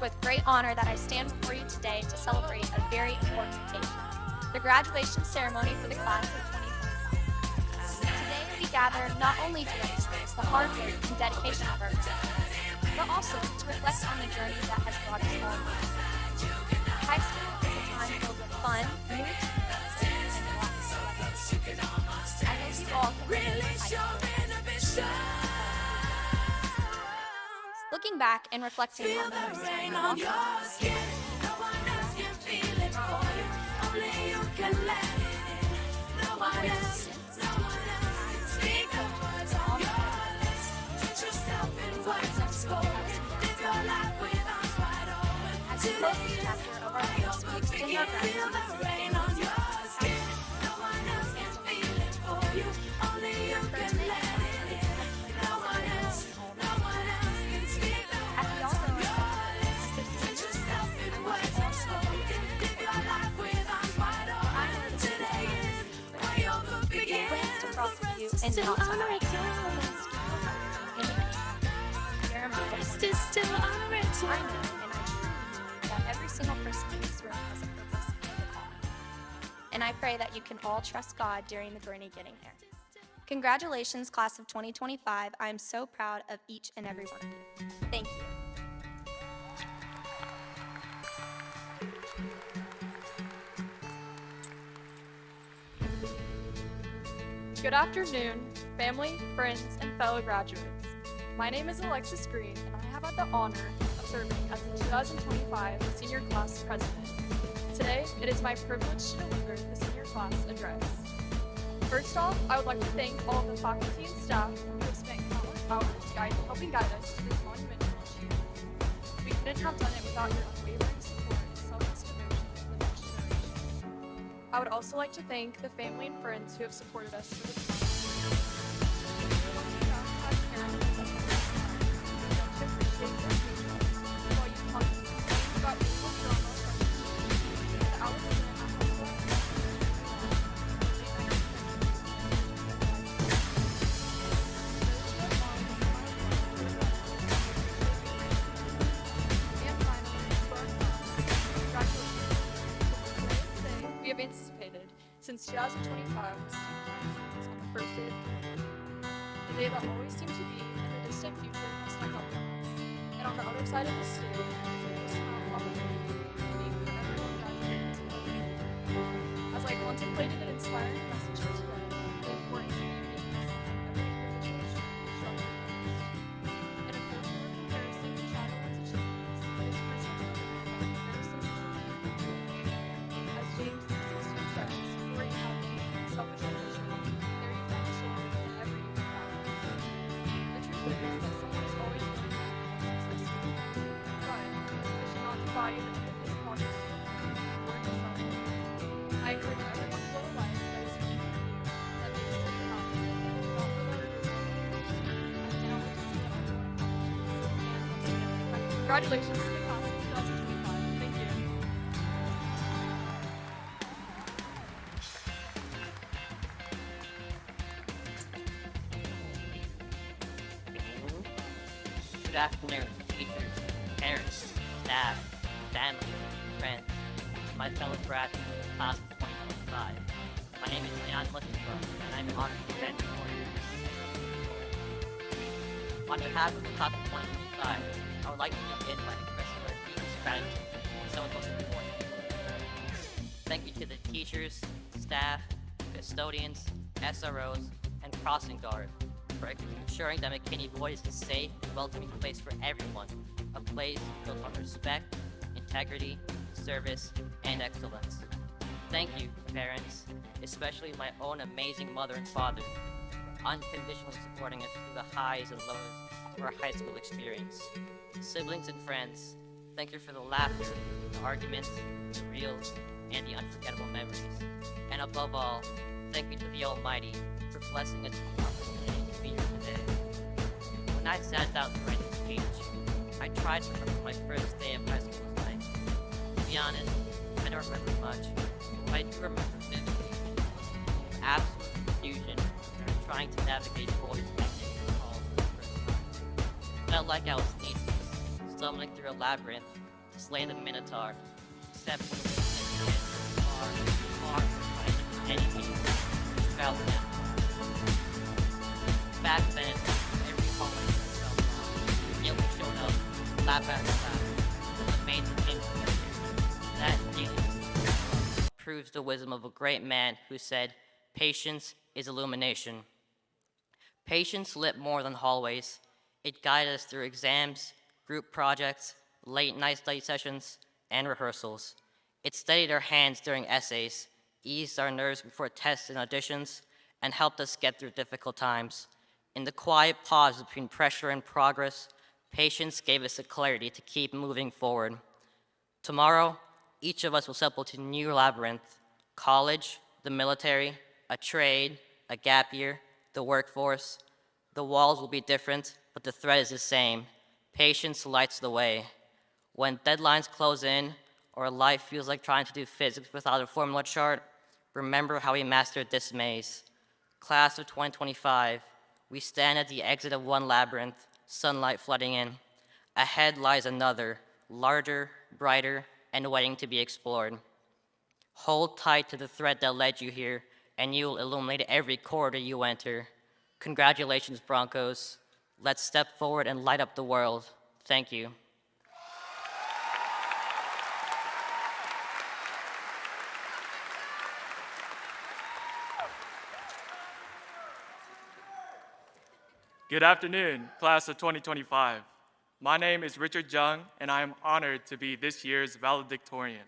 with great honor that I stand before you today to celebrate a very important occasion, the graduation ceremony for the class of 2025. Today we gather not only to recognize the hard work and dedication of our students, but also to reflect on the journey that has brought us all here. High school is a time filled with fun, new experiences, and lots of lessons. I hope you all can relate to high school. Looking back and reflecting on those times, as we close this chapter of our lives, we extend our gratitude and not to hide. I know and I truly that every single person in this room has a purpose and a calling. And I pray that you can all trust God during the journey getting there. Congratulations, class of 2025. I am so proud of each and every one of you. Thank you. Good afternoon, family, friends, and fellow graduates. My name is Alexis Green, and I have had the honor of serving as the 2025 Senior Class President. Today, it is my privilege to deliver the Senior Class Address. First off, I would like to thank all of the faculty and staff who have spent countless hours helping guide us through this monumental achievement. We couldn't have done it without your unwavering support and selfless devotion to the next generation. I would also like to thank the family and friends who have supported us through this process. We have anticipated since 2025 was on the first day of the day that always seemed to be in the distant future must not help us. And on the other side of the stage is a small opportunity for everyone graduating today. As I contemplated an inspiring message for today, the importance of uniqueness of every individual should be shown. In a culture of comparison and Shadowland's achievements, it is crucial to understand comparison is as James where you have selfish ambition, there you find joy in every human practice. The truth is that someone is always going to be successful, but it should not divide you into this process or yourself. I encourage everyone to live a life that is free for you, that makes you happy, not for the other people. I cannot wait to see what everyone accomplishes. And once again, congratulations to the class of 2025. Thank you. Good afternoon, teachers, parents, staff, family, friends, my fellow graduates of the class of 2025. My name is Leon Listenbrook, and I'm honored to present before you. On behalf of the class of 2025, I would like to begin by expressing our deepest gratitude to some of the most important people. Thank you to the teachers, staff, custodians, SROs, and crossing guard for ensuring that McKinney Boyd is a safe and welcoming place for everyone, a place built on respect, integrity, service, and excellence. Thank you, parents, especially my own amazing mother and father, for unconditionally supporting us through the highs and lows of our high school experience. Siblings and friends, thank you for the laughter, the arguments, the reels, and the unforgettable memories. And above all, thank you to the Almighty for blessing us with the opportunity to be here today. When I sat down to write this speech, I tried to remember my first day of high school was like. To be honest, I don't remember much, but I do remember vividly the absolute confusion of trying to navigate boys making calls for the first time. Felt like I was sneezing, stumbling through a labyrinth, slay the Minotaur, except for the kids are far from fighting enemies. Felt them. Back then, every holiday felt wrong. Yet we showed up, lap after lap, with amazing things together. That daily proves the wisdom of a great man who said, "Patience is illumination." Patience lit more than hallways. It guided us through exams, group projects, late night study sessions, and rehearsals. It steadied our hands during essays, eased our nerves before tests and auditions, and helped us get through difficult times. In the quiet pause between pressure and progress, patience gave us the clarity to keep moving forward. Tomorrow, each of us will step into a new labyrinth: college, the military, a trade, a gap year, the workforce. The walls will be different, but the thread is the same. Patience lights the way. When deadlines close in, or life feels like trying to do physics without a formula chart, remember how we mastered this maze. Class of 2025, we stand at the exit of one labyrinth, sunlight flooding in. Ahead lies another, larger, brighter, and waiting to be explored. Hold tight to the thread that led you here, and you'll illuminate every corridor you enter. Congratulations, Broncos. Let's step forward and light up the world. Thank you. Good afternoon, class of 2025. My name is Richard Jung, and I am honored to be this year's valedictorian.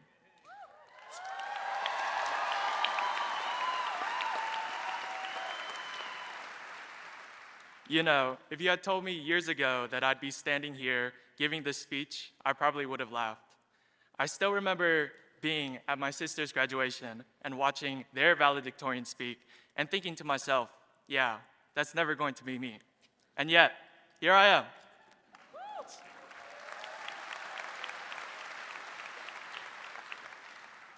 You know, if you had told me years ago that I'd be standing here giving this speech, I probably would have laughed. I still remember being at my sister's graduation and watching their valedictorian speak and thinking to myself, yeah, that's never going to be me. And yet, here I am.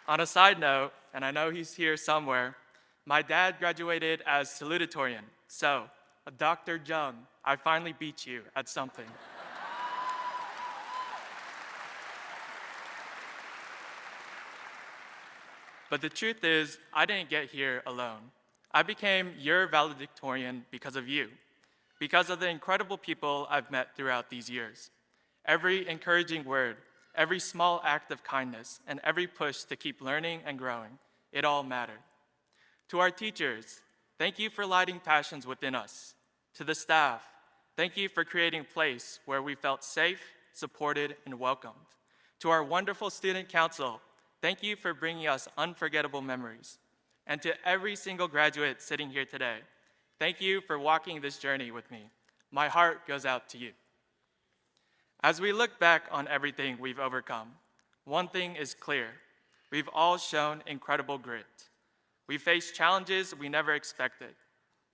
On a side note, and I know he's here somewhere, my dad graduated as salutatorian, so Dr. Jung, I finally beat you at something. But the truth is, I didn't get here alone. I became your valedictorian because of you, because of the incredible people I've met throughout these years. Every encouraging word, every small act of kindness, and every push to keep learning and growing, it all mattered. To our teachers, thank you for lighting passions within us. To the staff, thank you for creating a place where we felt safe, supported, and welcomed. To our wonderful student council, thank you for bringing us unforgettable memories. And to every single graduate sitting here today, thank you for walking this journey with me. My heart goes out to you. As we look back on everything we've overcome, one thing is clear. We've all shown incredible grit. We faced challenges we never expected.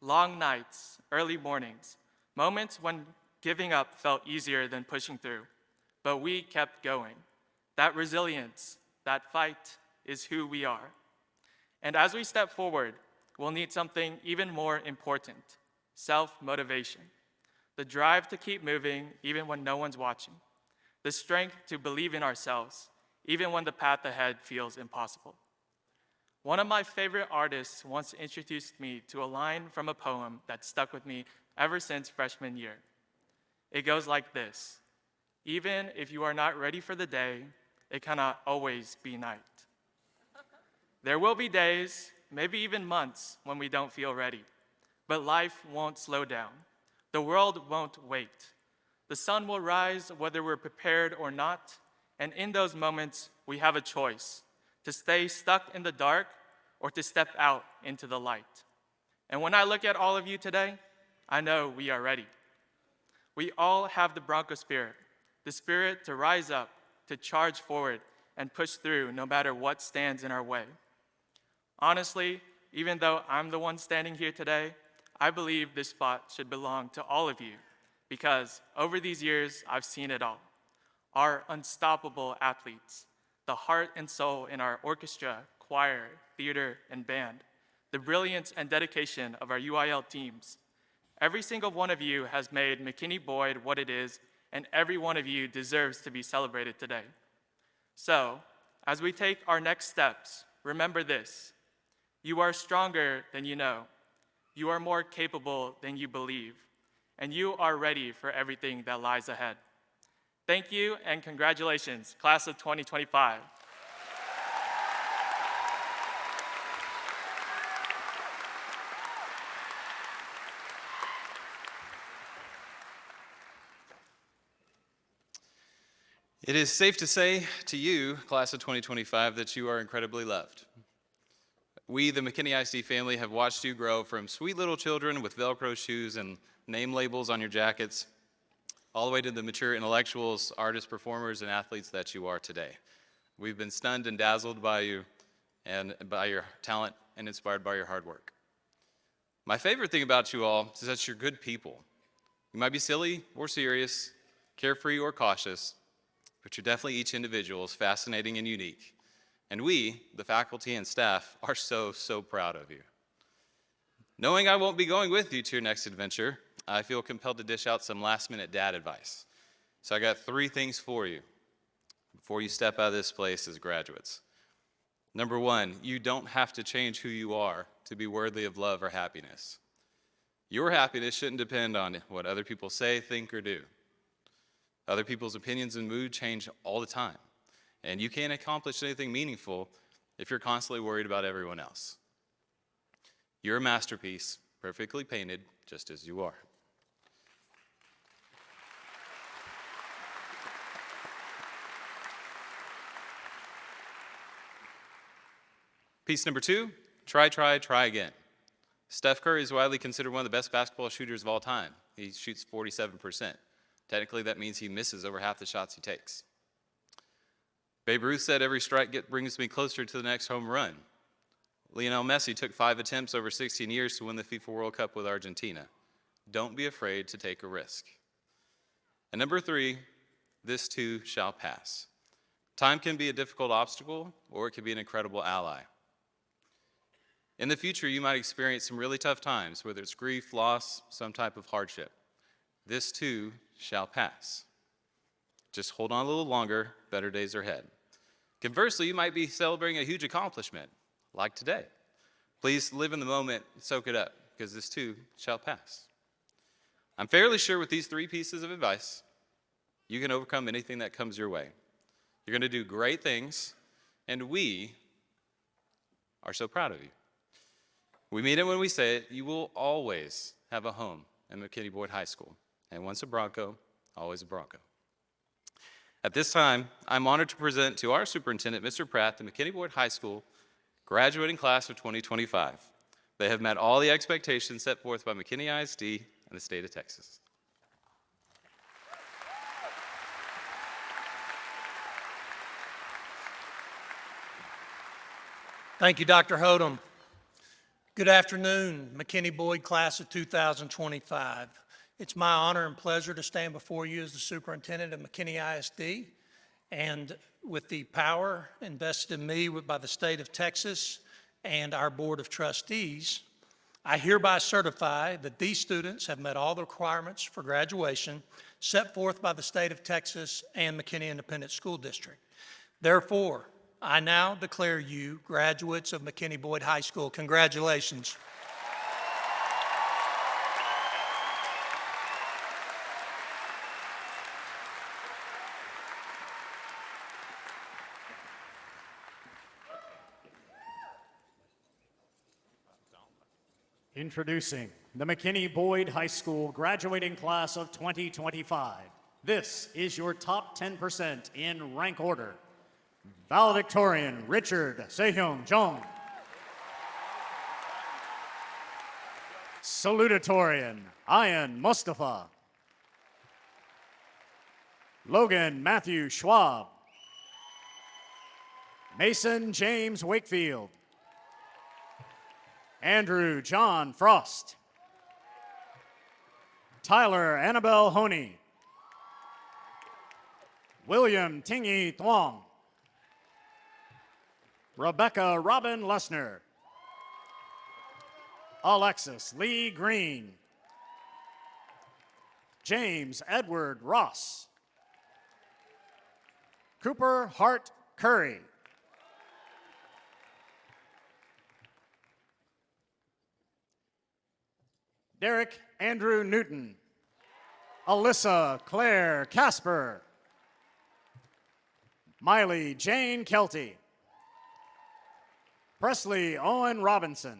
Long nights, early mornings, moments when giving up felt easier than pushing through. But we kept going. That resilience, that fight is who we are. And as we step forward, we'll need something even more important: self-motivation. The drive to keep moving even when no one's watching. The strength to believe in ourselves even when the path ahead feels impossible. One of my favorite artists once introduced me to a line from a poem that stuck with me ever since freshman year. It goes like this: even if you are not ready for the day, it cannot always be night. There will be days, maybe even months, when we don't feel ready. But life won't slow down. The world won't wait. The sun will rise whether we're prepared or not, and in those moments, we have a choice: to stay stuck in the dark or to step out into the light. And when I look at all of you today, I know we are ready. We all have the Bronco spirit, the spirit to rise up, to charge forward, and push through no matter what stands in our way. Honestly, even though I'm the one standing here today, I believe this spot should belong to all of you, because over these years, I've seen it all. Our unstoppable athletes, the heart and soul in our orchestra, choir, theater, and band, the brilliance and dedication of our UIL teams. Every single one of you has made McKinney Boyd what it is, and every one of you deserves to be celebrated today. So, as we take our next steps, remember this: you are stronger than you know, you are more capable than you believe, and you are ready for everything that lies ahead. Thank you and congratulations, class of 2025. It is safe to say to you, class of 2025, that you are incredibly loved. We, the McKinney ISD family, have watched you grow from sweet little children with Velcro shoes and name labels on your jackets, all the way to the mature intellectuals, artists, performers, and athletes that you are today. We've been stunned and dazzled by you and by your talent and inspired by your hard work. My favorite thing about you all is that you're good people. You might be silly or serious, carefree or cautious, but you're definitely each individual is fascinating and unique. And we, the faculty and staff, are so, so proud of you. Knowing I won't be going with you to your next adventure, I feel compelled to dish out some last-minute dad advice. So I got 3 things for you before you step out of this place as graduates. Number 1, you don't have to change who you are to be worthy of love or happiness. Your happiness shouldn't depend on what other people say, think, or do. Other people's opinions and mood change all the time, and you can't accomplish anything meaningful if you're constantly worried about everyone else. You're a masterpiece, perfectly painted, just as you are. Piece number 2, try again. Steph Curry is widely considered one of the best basketball shooters of all time. He shoots 47%. Technically, that means he misses over half the shots he takes. Babe Ruth said, "Every strike brings me closer to the next home run." Lionel Messi took 5 attempts over 16 years to win the FIFA World Cup with Argentina. Don't be afraid to take a risk. And number 3, this too shall pass. Time can be a difficult obstacle, or it can be an incredible ally. In the future, you might experience some really tough times, whether it's grief, loss, some type of hardship. This too shall pass. Just hold on a little longer, better days are ahead. Conversely, you might be celebrating a huge accomplishment, like today. Please live in the moment, soak it up, because this too shall pass. I'm fairly sure with these 3 pieces of advice, you can overcome anything that comes your way. You're going to do great things, and we are so proud of you. We mean it when we say it. You will always have a home at McKinney Boyd High School. And once a Bronco, always a Bronco. At this time, I'm honored to present to our superintendent, Mr. Pratt, the McKinney Boyd High School graduating class of 2025. They have met all the expectations set forth by McKinney ISD and the state of Texas. Thank you, Dr. Hodum. Good afternoon, McKinney Boyd class of 2025. It's my honor and pleasure to stand before you as the superintendent of McKinney ISD, and with the power invested in me by the state of Texas and our Board of Trustees, I hereby certify that these students have met all the requirements for graduation set forth by the state of Texas and McKinney Independent School District. Therefore, I now declare you graduates of McKinney Boyd High School. Congratulations. Introducing the McKinney Boyd High School graduating class of 2025. This is your top 10% in rank order. Valedictorian Richard Sehyung Jung. Salutatorian Ian Mustafa. Logan Matthew Schwab. Mason James Wakefield. Andrew John Frost. Tyler Annabelle Honey. William Tingy Thuong. Rebecca Robin Lesner. Alexis Lee Green. James Edward Ross. Cooper Hart Curry. Derek Andrew Newton. Alyssa Claire Casper. Miley Jane Kelty. Presley Owen Robinson.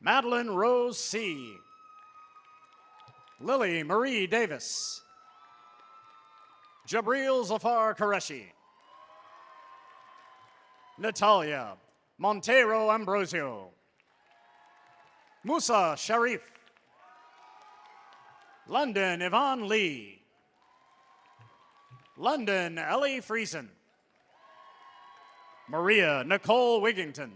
Madeline Rose C. Lily Marie Davis. Jabril Zafar Qureshi. Natalia Montero Ambrosio. Musa Sharif. London Yvonne Lee. London Ellie Friesen. Maria Nicole Wigington.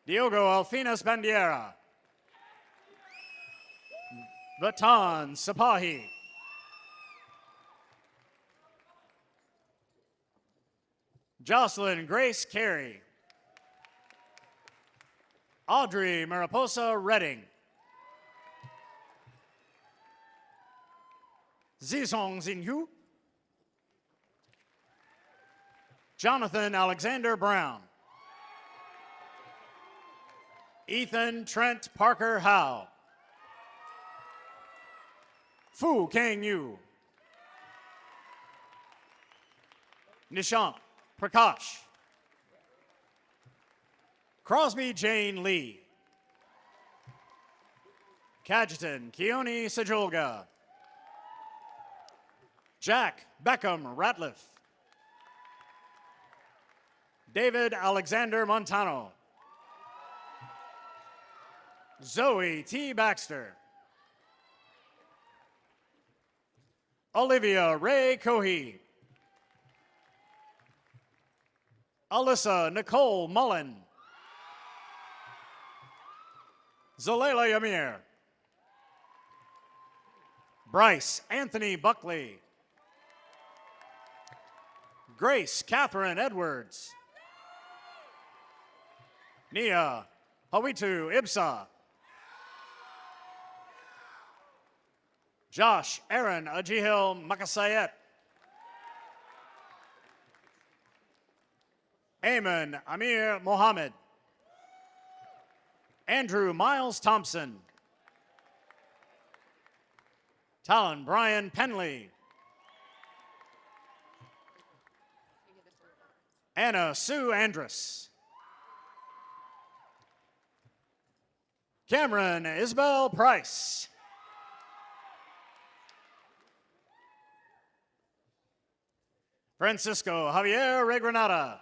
Diogo Alfinas Bandiera. Vatan Sapahi. Jocelyn Grace Carey. Audrey Mariposa Redding. Zizong Xinyu. Jonathan Alexander Brown. Ethan Trent Parker Howe. Fu Kang Yu. Nishant Prakash. Crosby Jane Lee. Cajetan Keone Sajolga. Jack Beckham Ratliff. David Alexander Montano. Zoe T. Baxter. Olivia Ray Cohey. Alyssa Nicole Mullen. Zalela Yamir. Bryce Anthony Buckley. Grace Catherine Edwards. Nia Hawitu Ibsa. Josh Aaron Ajihil Makasayet. Ayman Amir Mohammed. Andrew Miles Thompson. Talon Brian Penley. Anna Sue Andrus. Cameron Isabel Price. Francisco Javier Regranada.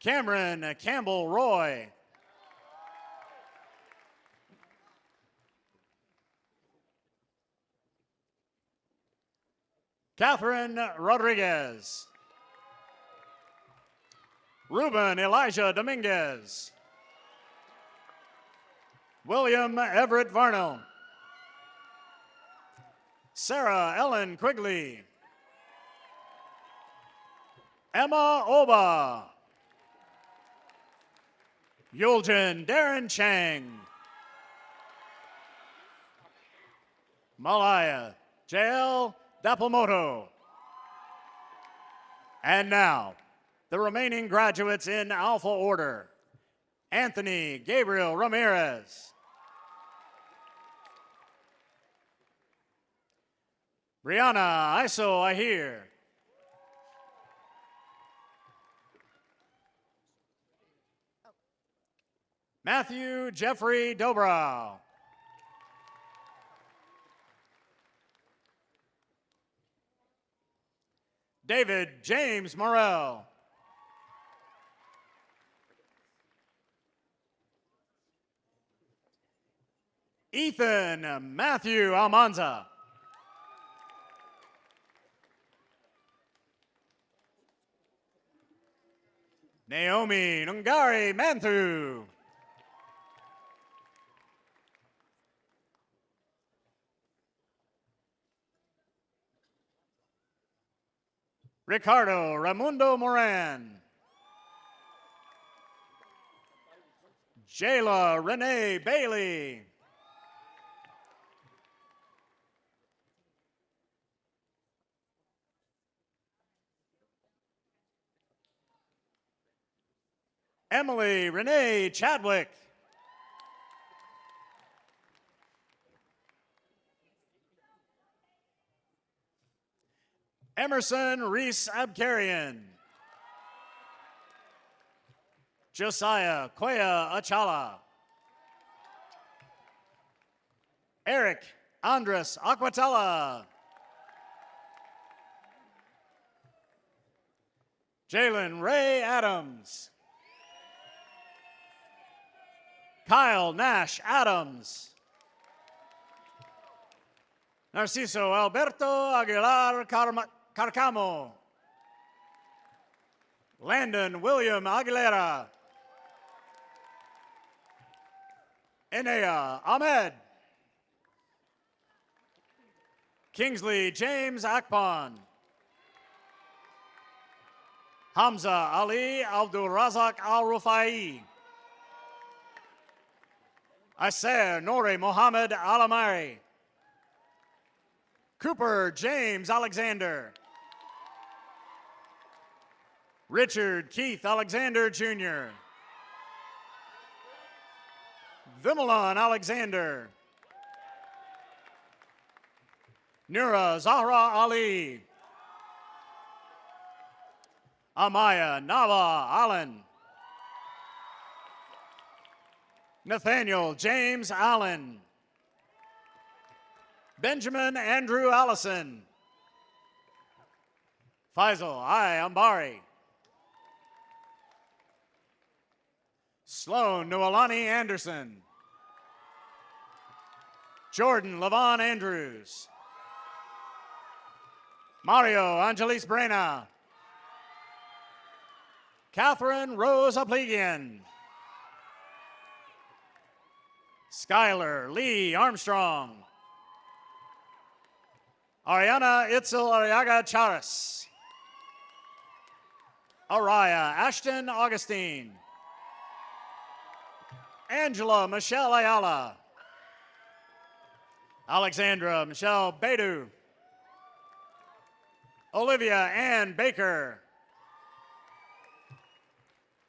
Cameron Campbell Roy. Catherine Rodriguez. Ruben Elijah Dominguez. William Everett Varnell. Sarah Ellen Quigley. Emma Oba. Yuljin Darren Chang. Malaya J.L. Dapamoto. And now, the remaining graduates in alpha order. Anthony Gabriel Ramirez. Brianna Iso Ahir. Matthew Jeffrey Dobrow. David James Morrell. Ethan Matthew Almanza. Naomi Nungari Manthu. Ricardo Raimundo Moran. Jayla Renee Bailey. Emily Renee Chadwick. Emerson Reese Abkarian. Josiah Quaya Achala. Eric Andres Aquatella. Jalen Ray Adams. Kyle Nash Adams. Narciso Alberto Aguilar Carcamo. Landon William Aguilera. Enea Ahmed. Kingsley James Akpan. Hamza Ali Abdul Razak Al Rufai. Aser Nori Mohammed Alamari. Cooper James Alexander. Richard Keith Alexander Jr. Vimalon Alexander. Nura Zahra Ali. Amaya Nava Allen. Nathaniel James Allen. Benjamin Andrew Allison. Faisal I. Ambari. Sloan Nualani Anderson. Jordan Levon Andrews. Mario Angelis Brena. Catherine Rose Aplegian. Skylar Lee Armstrong. Ariana Itzel Ariaga Charas. Araya Ashton Augustine. Angela Michelle Ayala. Alexandra Michelle Bedu. Olivia Ann Baker.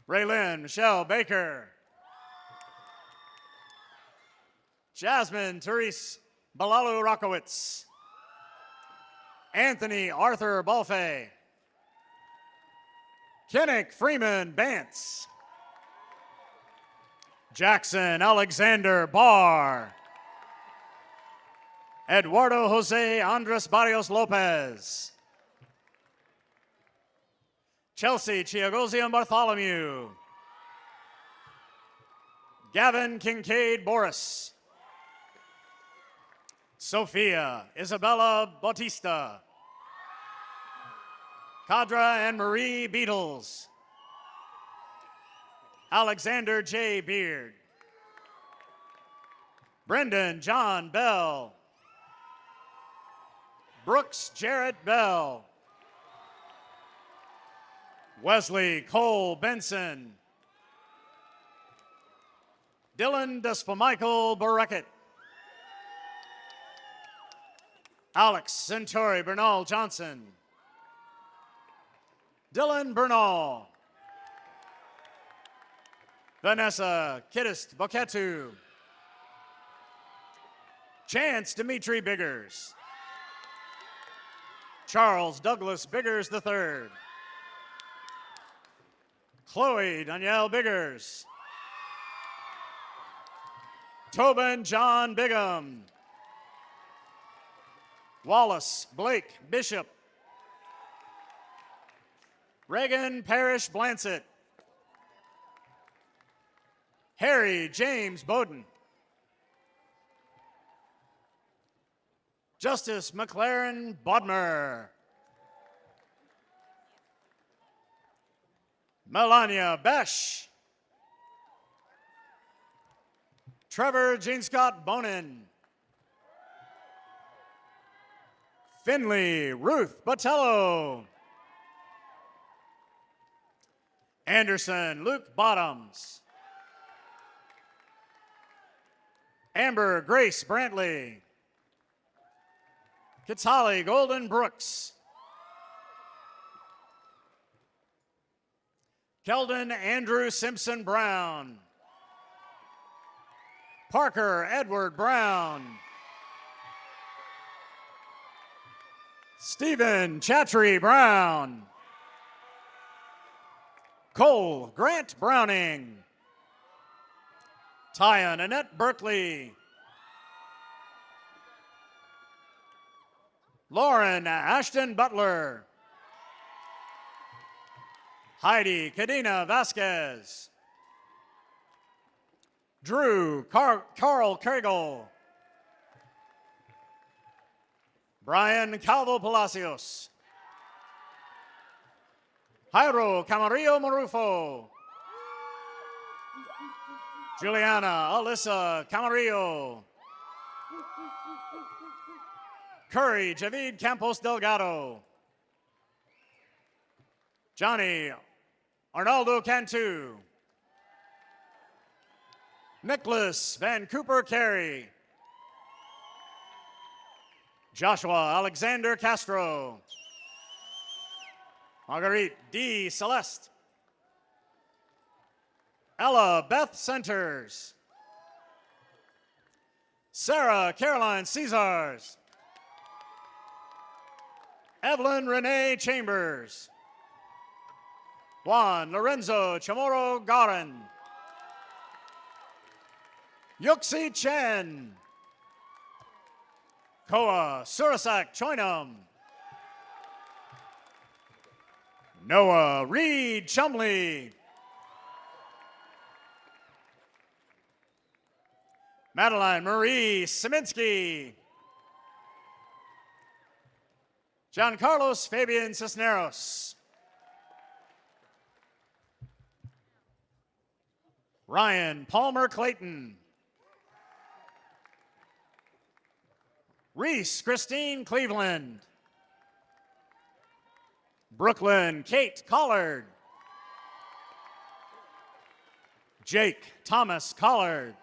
Raylyn Michelle Baker. Jasmine Therese Balalu Rockowitz. Anthony Arthur Balfe. Kennick Freeman Bance. Jackson Alexander Barr. Eduardo Jose Andres Barrios Lopez. Chelsea Chiagozian Bartholomew. Gavin Kincaid Boris. Sophia Isabella Bautista. Kadra and Marie Beatles. Alexander J. Beard. Brendan John Bell. Brooks Jarrett Bell. Wesley Cole Benson. Dylan Despamichael Barreckett. Alex Centauri Bernal Johnson. Dylan Bernal. Vanessa Kiddist Boketu. Chance Dimitri Biggers. Charles Douglas Biggers III. Chloe Danielle Biggers. Tobin John Bigham. Wallace Blake Bishop. Reagan Parrish Blansett. Harry James Bowden. Justice McLaren Bodmer. Melania Besh. Trevor Gene Scott Bonin. Finley Ruth Botello. Anderson Luke Bottoms. Amber Grace Brantley. Kitali Golden Brooks. Keldon Andrew Simpson Brown. Parker Edward Brown. Stephen Chatry Brown. Cole Grant Browning. Tyan Annette Berkeley. Lauren Ashton Butler. Heidi Cadena Vasquez. Drew Carl Kregel. Brian Calvo Palacios. Jairo Camarillo Marufo. Juliana Alyssa Camarillo. Curry Javid Campos Delgado. Johnny Arnaldo Cantu. Nicholas Van Cooper Carey. Joshua Alexander Castro. Marguerite D. Celeste. Ella Beth Centers. Sarah Caroline Caesars. Evelyn Renee Chambers. Juan Lorenzo Chamorro Garin. Yuxi Chen. Koa Surasak Choinam. Noah Reed Chumley. Madeline Marie Siminsky. John Carlos Fabian Cisneros. Ryan Palmer Clayton. Reese Christine Cleveland. Brooklyn Kate Collard. Jake Thomas Collard.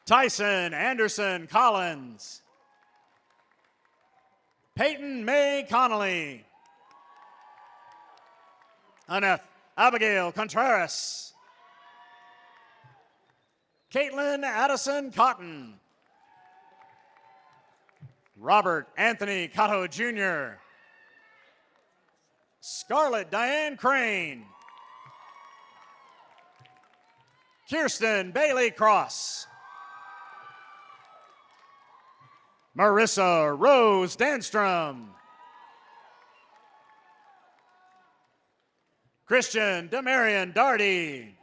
Tyson Anderson Collins. Peyton May Connolly. Annette Abigail Contreras. Caitlin Addison Cotton. Robert Anthony Cotto Jr. Scarlett Diane Crane. Kirsten Bailey Cross. Marissa Rose Danstrom. Christian Demarion Darty.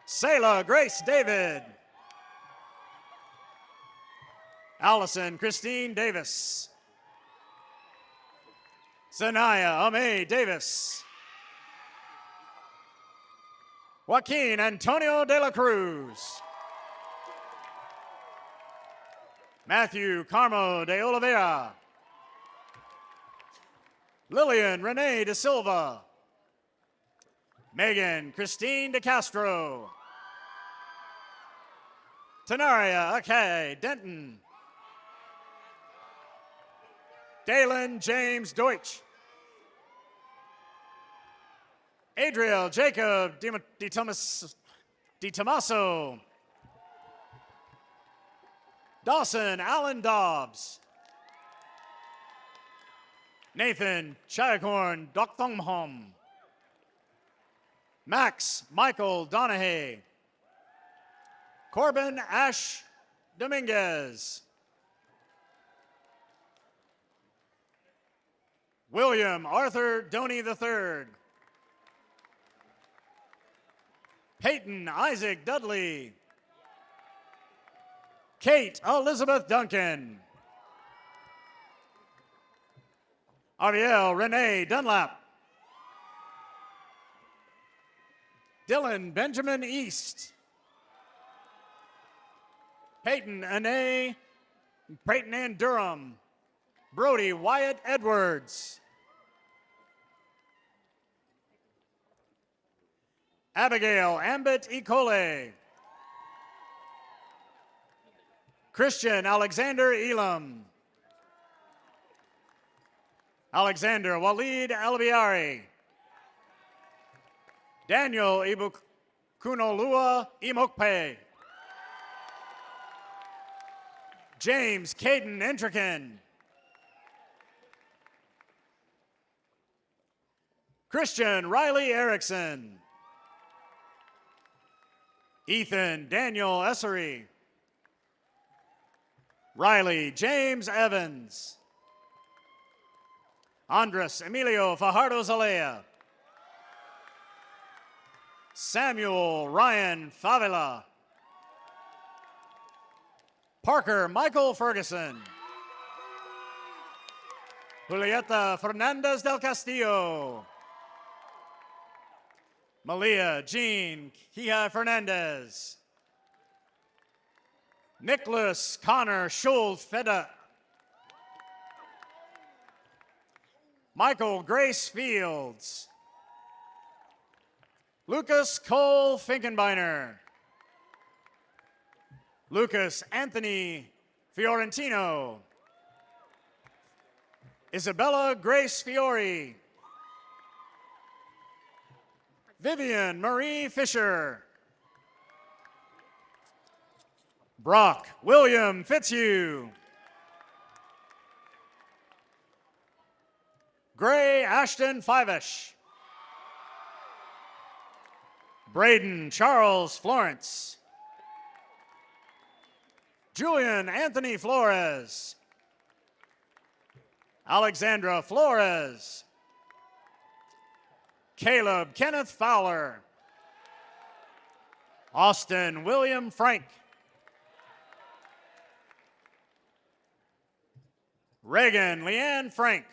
Selah Grace David. Allison Christine Davis. Zanaya Ame Davis. Joaquin Antonio de la Cruz. Matthew Carmo de Oliveira. Lillian Renee de Silva. Megan Christine de Castro. Tenaria Akay Denton. Dalen James Deutsch. Adriel Jacob Di Tomaso. Dawson Allen Dobbs. Nathan Chiacorn Dokthonghom. Max Michael Donahue. Corbin Ash Dominguez. William Arthur Doney III. Peyton Isaac Dudley. Kate Elizabeth Duncan. Ariel Renee Dunlap. Dylan Benjamin East. Peyton Ann Durham. Brody Wyatt Edwards. Abigail Ambit Ecole. Christian Alexander Elam. Alexander Walid Albiari. Daniel Ibukunolua Imokpe. James Caden Entrican. Christian Riley Erickson. Ethan Daniel Essery. Riley James Evans. Andres Emilio Fajardo Zalea. Samuel Ryan Favela. Parker Michael Ferguson. Julieta Fernandez del Castillo. Malia Jean Kihai Fernandez. Nicholas Connor Schultz Feda. Michael Grace Fields. Lucas Cole Finkenbeiner. Lucas Anthony Fiorentino. Isabella Grace Fiore. Vivian Marie Fisher. Brock William Fitzhugh. Gray Ashton Fivesh. Braden Charles Florence. Julian Anthony Flores. Alexandra Flores. Caleb Kenneth Fowler. Austin William Frank. Reagan Leanne Frank.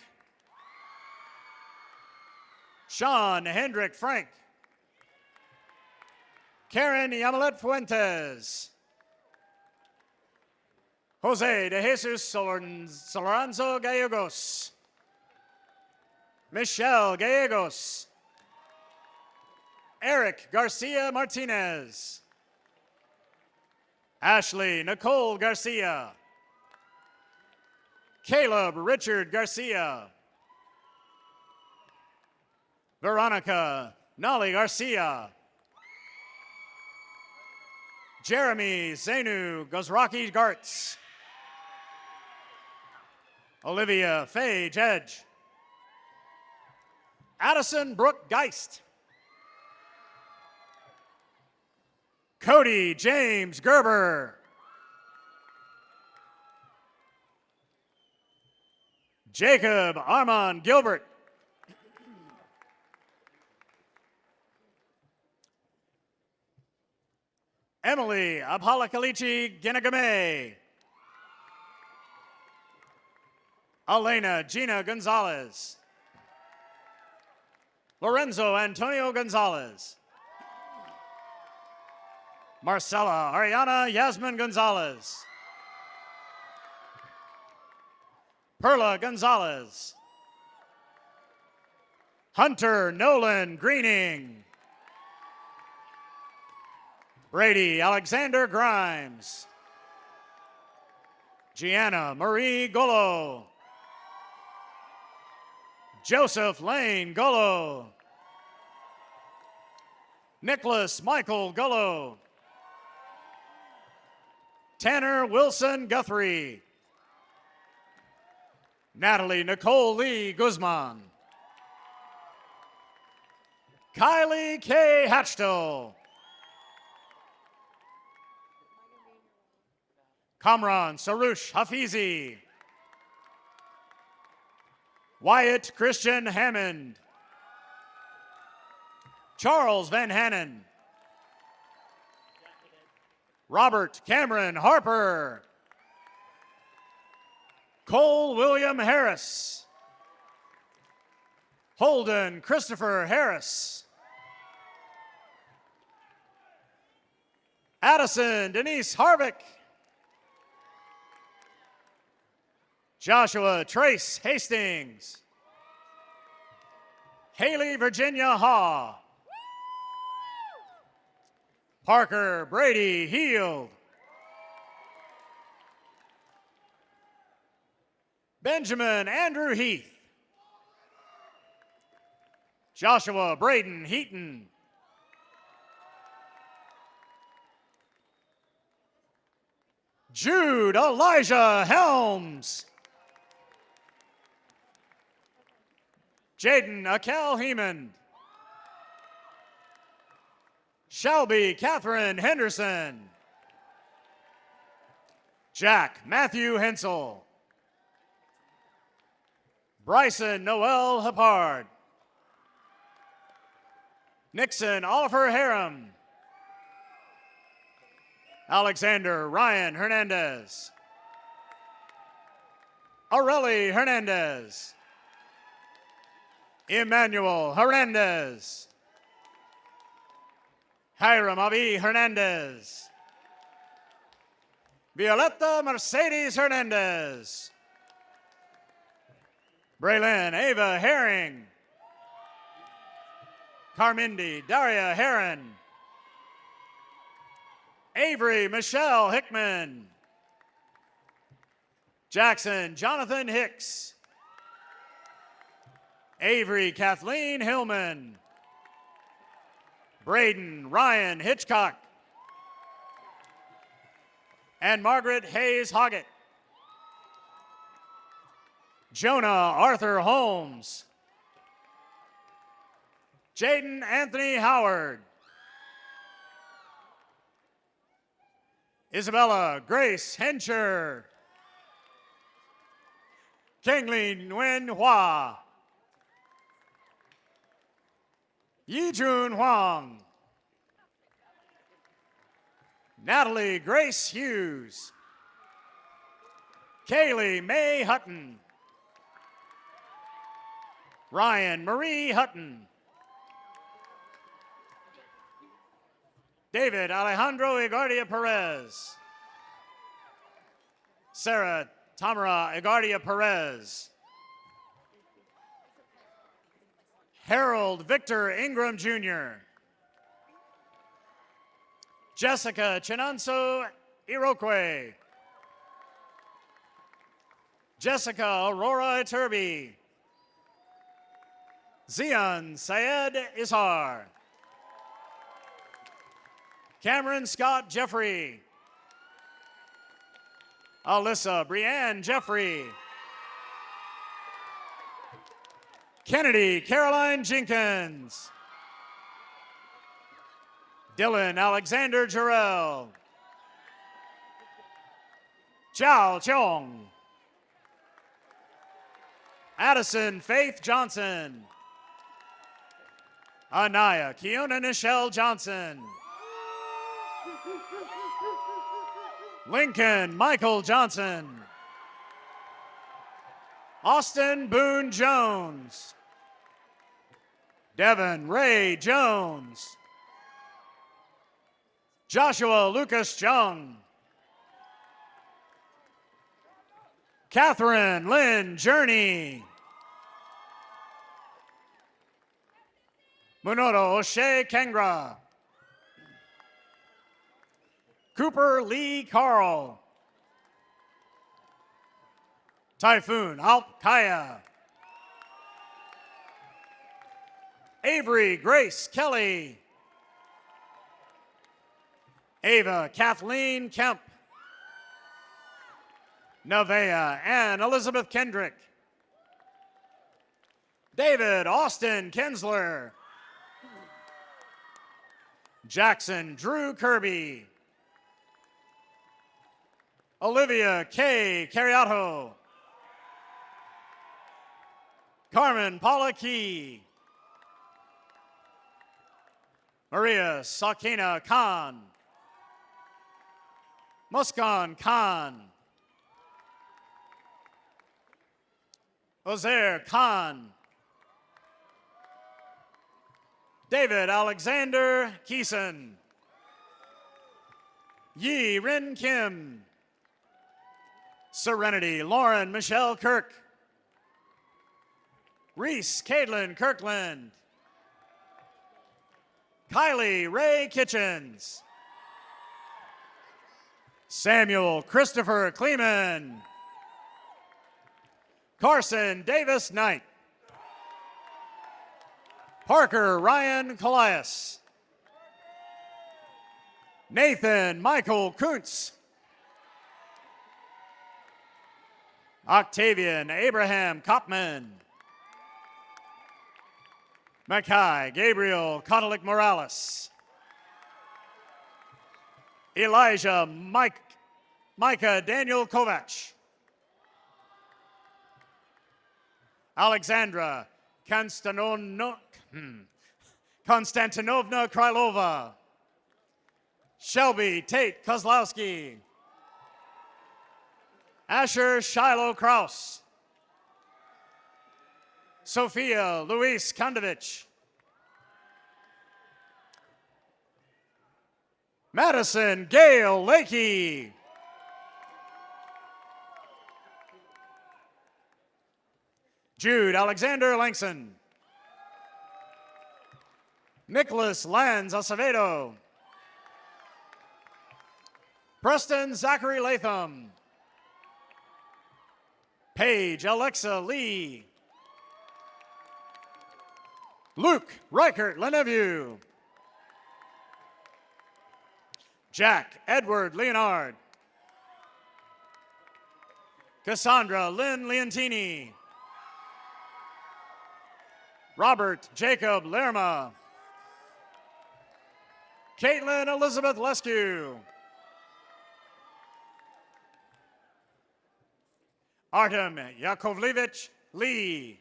Sean Hendrick Frank. Karen Yamalet Fuentes. Jose de Jesus Soloranzo Gallegos. Michelle Gallegos. Eric Garcia Martinez. Ashley Nicole Garcia. Caleb Richard Garcia. Veronica Nali Garcia. Jeremy Zainu Gozraki Gartz. Olivia Faye Jedge. Addison Brooke Geist. Cody James Gerber. Jacob Armand Gilbert. Emily Abhalakalichi Ginagame. Elena Gina Gonzalez. Lorenzo Antonio Gonzalez. Marcela Ariana Yasmin Gonzalez. Perla Gonzalez. Hunter Nolan Greening. Brady Alexander Grimes. Gianna Marie Golo. Joseph Lane Golo. Nicholas Michael Golo. Tanner Wilson Guthrie. Natalie Nicole Lee Guzman. Kylie K. Hatchtel. Kamran Sarush Hafizi. Wyatt Christian Hammond. Charles Van Hannen. Robert Cameron Harper. Cole William Harris. Holden Christopher Harris. Addison Denise Harvick. Joshua Trace Hastings. Haley Virginia Haw. Parker Brady Heald. Benjamin Andrew Heath. Joshua Braden Heaton. Jude Elijah Helms. Jaden Akel Heeman. Shelby Catherine Henderson. Jack Matthew Hensel. Bryson Noel Hapard. Nixon Oliver Harem. Alexander Ryan Hernandez. Aureli Hernandez. Emmanuel Hernandez. Hiram Abi Hernandez. Violeta Mercedes Hernandez. Braylon Ava Herring. Carmindi Daria Heron. Avery Michelle Hickman. Jackson Jonathan Hicks. Avery Kathleen Hillman. Braden Ryan Hitchcock. And Margaret Hayes Hoggett. Jonah Arthur Holmes. Jaden Anthony Howard. Isabella Grace Hencher. Kingli Nguyen Hua. Yijun Huang. Natalie Grace Hughes. Kaylee Mae Hutton. Ryan Marie Hutton. David Alejandro Egardia Perez. Sarah Tamara Egardia Perez. Harold Victor Ingram Jr. Jessica Chinanso Iroquois. Jessica Aurora Iturbi. Zion Syed Ishar. Cameron Scott Jeffrey. Alyssa Brianne Jeffrey. Kennedy Caroline Jenkins. Dylan Alexander Jarrell. Zhao Chong. Addison Faith Johnson. Anaya Kiona Nichelle Johnson. Lincoln Michael Johnson. Austin Boone Jones. Devin Ray Jones. Joshua Lucas Jung. Catherine Lynn Journey. Munoto O'Shea Kengra. Cooper Lee Carl. Typhoon Alp Kaya. Avery Grace Kelly. Ava Kathleen Kemp. Nevaeh Ann Elizabeth Kendrick. David Austin Kinsler. Jackson Drew Kirby. Olivia K. Cariato. Carmen Paula Key. Maria Sakina Khan. Muskan Khan. Ozair Khan. David Alexander Keeson. Yi Rin Kim. Serenity Lauren Michelle Kirk. Reese Caitlin Kirkland. Kylie Ray Kitchens. Samuel Christopher Kleeman. Carson Davis Knight. Parker Ryan Colias. Nathan Michael Kuntz. Octavian Abraham Kopman. Mackay Gabriel Kotelik Morales. Elijah Micah Daniel Kovac. Alexandra Konstantinovna Krylova. Shelby Tate Kozlowski. Asher Shiloh Kraus. Sophia Luis Kandovich. Madison Gail Lakey. Jude Alexander Langson. Nicholas Lanz Acevedo. Preston Zachary Latham. Paige Alexa Lee. Luke Reichert Lenevue. Jack Edward Leonard. Cassandra Lynn Leontini. Robert Jacob Lerma. Caitlin Elizabeth Lescu. Artem Yakovlevich Lee.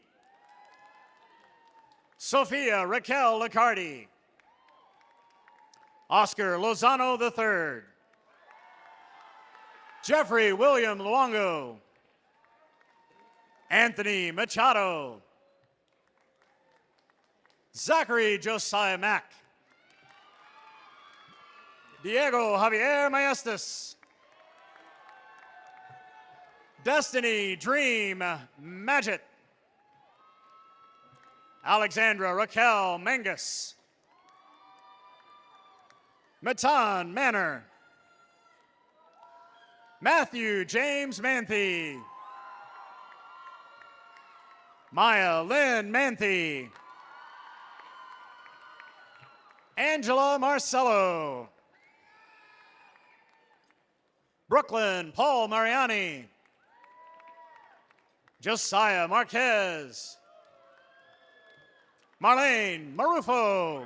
Sophia Raquel Licardi. Oscar Lozano III. Jeffrey William Luongo. Anthony Machado. Zachary Josiah Mack. Diego Javier Maestas. Destiny Dream Magid. Alexandra Raquel Mangus. Matan Manor. Matthew James Manthe. Maya Lynn Manthe. Angela Marcello. Brooklyn Paul Mariani. Josiah Marquez. Marlene Marufo.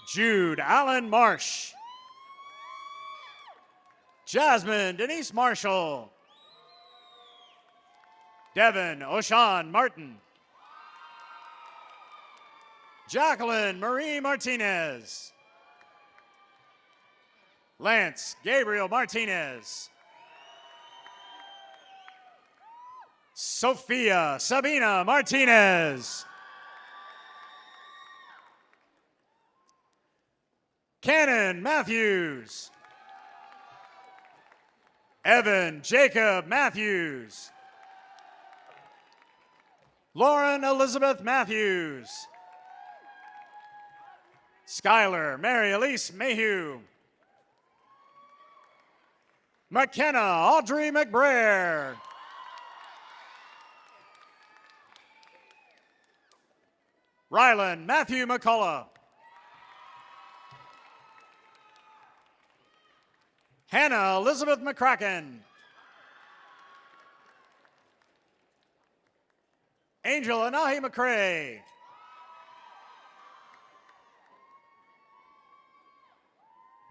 Jude Allen Marsh. Jasmine Denise Marshall. Devin Oshan Martin. Jacqueline Marie Martinez. Lance Gabriel Martinez. Sophia Sabina Martinez. Cannon Matthews. Evan Jacob Matthews. Lauren Elizabeth Matthews. Skylar Mary Elise Mayhew. McKenna Audrey McBrayer. Rylan Matthew McCullough. Hannah Elizabeth McCracken. Angel Anahi McCrae.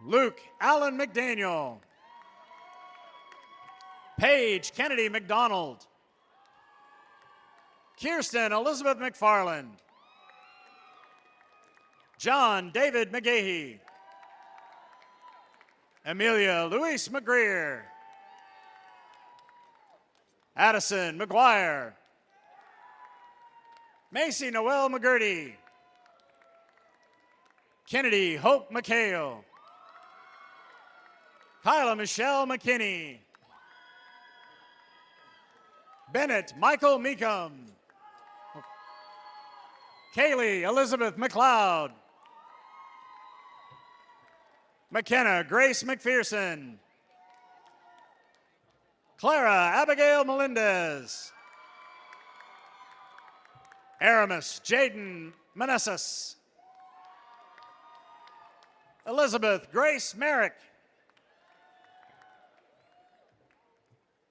Luke Allen McDaniel. Paige Kennedy McDonald. Kirsten Elizabeth McFarland. John David McGahey. Amelia Louise McGreer. Addison McGuire. Macy Noel McGurdy. Kennedy Hope McHale. Kyla Michelle McKinney. Bennett Michael Meekum. Kaylee Elizabeth McLeod. McKenna Grace McPherson. Clara Abigail Melendez. Aramis Jaden Manessis. Elizabeth Grace Merrick.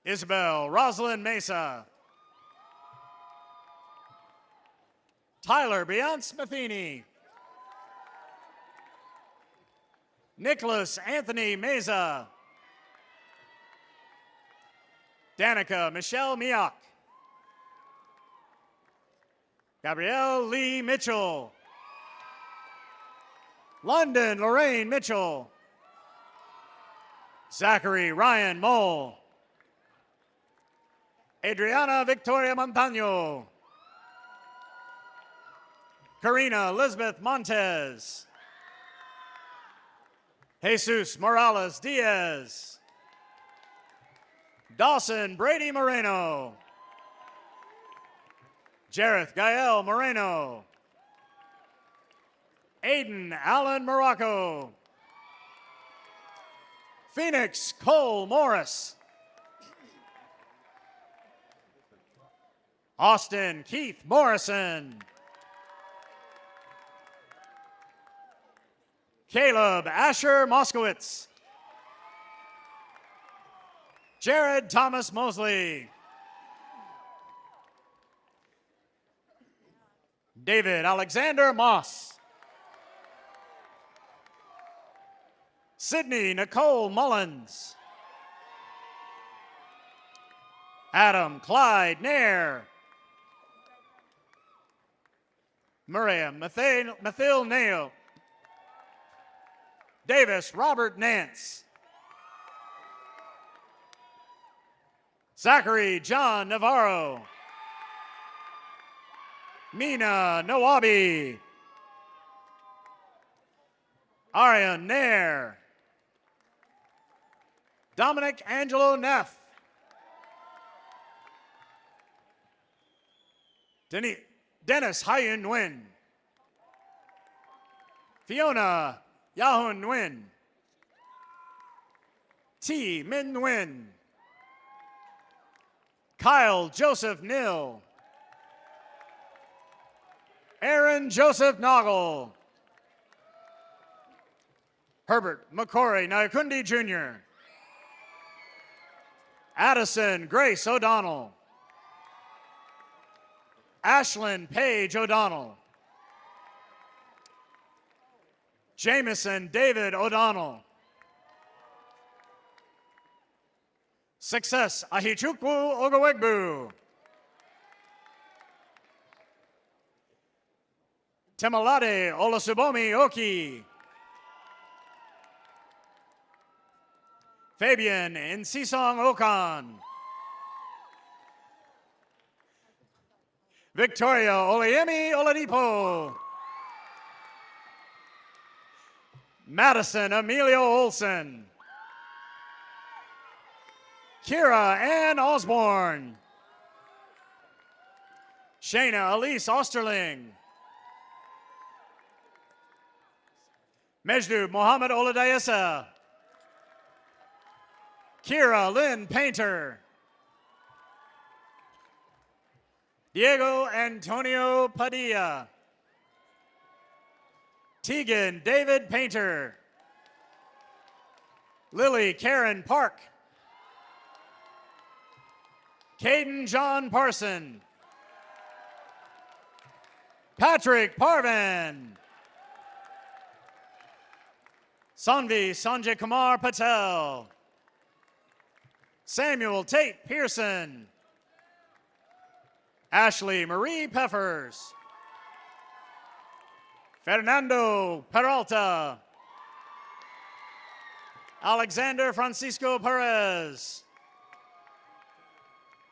Isabel Rosalind Mesa. Tyler Beyonce Matheny. Nicholas Anthony Meza. Danica Michelle Miak. Gabrielle Lee Mitchell. London Lorraine Mitchell. Zachary Ryan Mole. Adriana Victoria Montano. Karina Elizabeth Montez. Jesus Morales Diaz. Dawson Brady Moreno. Jareth Gael Moreno. Aiden Allen Morocco. Phoenix Cole Morris. Austin Keith Morrison. Caleb Asher Moskowitz. Jared Thomas Mosley. David Alexander Moss. Sydney Nicole Mullins. Adam Clyde Nair. Maria Mathil Nail. Davis Robert Nance. Zachary John Navarro. Mina Nawabi. Arian Nair. Dominic Angelo Neff. Dennis Hyun Nguyen. Fiona Yahun Nguyen. T. Min Nguyen. Kyle Joseph Nill. Aaron Joseph Noggle. Herbert McCory Nyakundi Jr. Addison Grace O'Donnell. Ashlyn Paige O'Donnell. Jamison David O'Donnell. Success Ahichukwu Ogowegbu. Temalade Olusubomi Oki. Fabian Nsisong Okan. Victoria Oleyemi Oladipo. Madison Emilio Olson. Kira Ann Osborne. Shayna Elise Osterling. Mejdu Mohammed Oladayasa. Kira Lynn Painter. Diego Antonio Padilla. Tegan David Painter. Lily Karen Park. Caden John Parson. Patrick Parvan. Sanvi Sanjay Kumar Patel. Samuel Tate Pearson. Ashley Marie Peffers. Fernando Peralta. Alexander Francisco Perez.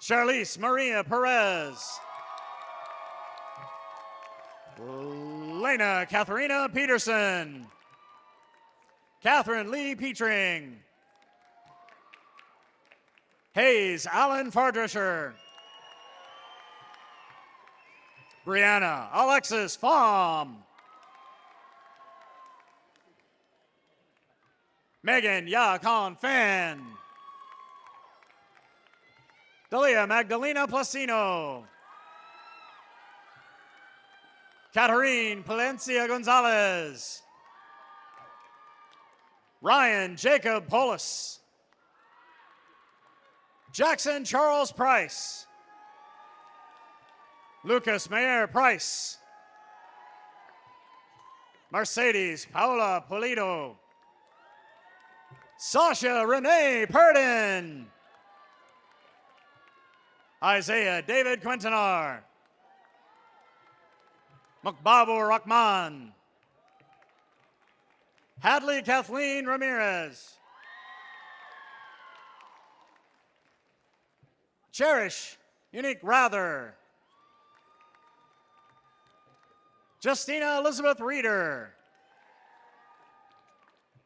Charlize Maria Perez. Lena Katharina Peterson. Catherine Lee Petring. Hayes Allen Fardrisher. Brianna Alexis Pham. Megan Yakon Fan. Dalia Magdalena Placino. Katarine Palencia Gonzalez. Ryan Jacob Polis. Jackson Charles Price. Lucas Mayer Price. Mercedes Paula Polito. Sasha Renee Purdon. Isaiah David Quintanar. Mukbabu Rahman. Hadley Kathleen Ramirez. Cherish Unique Rather. Justina Elizabeth Reeder.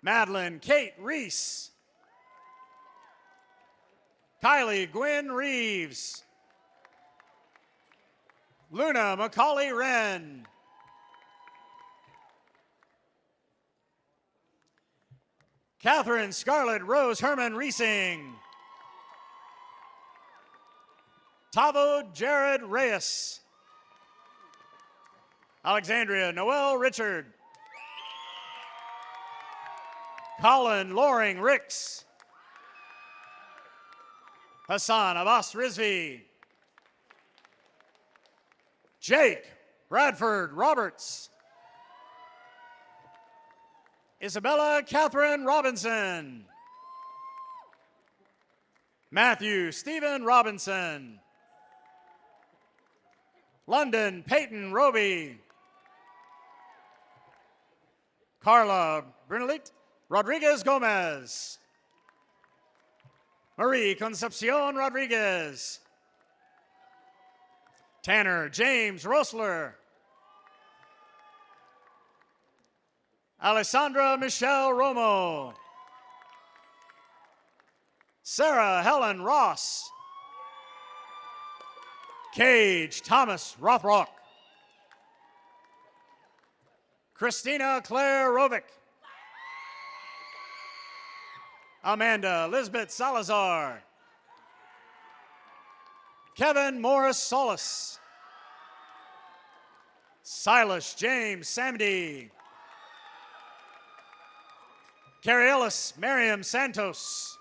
Madeline Kate Reese. Kylie Gwynn Reeves. Luna Macaulay Wren. Catherine Scarlett Rose Herman Reesing. Tavo Jared Reyes. Alexandria Noel Richard. Colin Loring Ricks. Hassan Abbas Rizvi. Jake Bradford Roberts. Isabella Catherine Robinson. Matthew Stephen Robinson. London Peyton Roby. Carla Brunelit Rodriguez Gomez. Marie Concepcion Rodriguez. Tanner James Rosler. Alessandra Michelle Romo. Sarah Helen Ross. Cage Thomas Rothrock. Christina Claire Rovick. Amanda Elizabeth Salazar. Kevin Morris Solis. Silas James Samdi. Carrie Ellis Miriam Santos.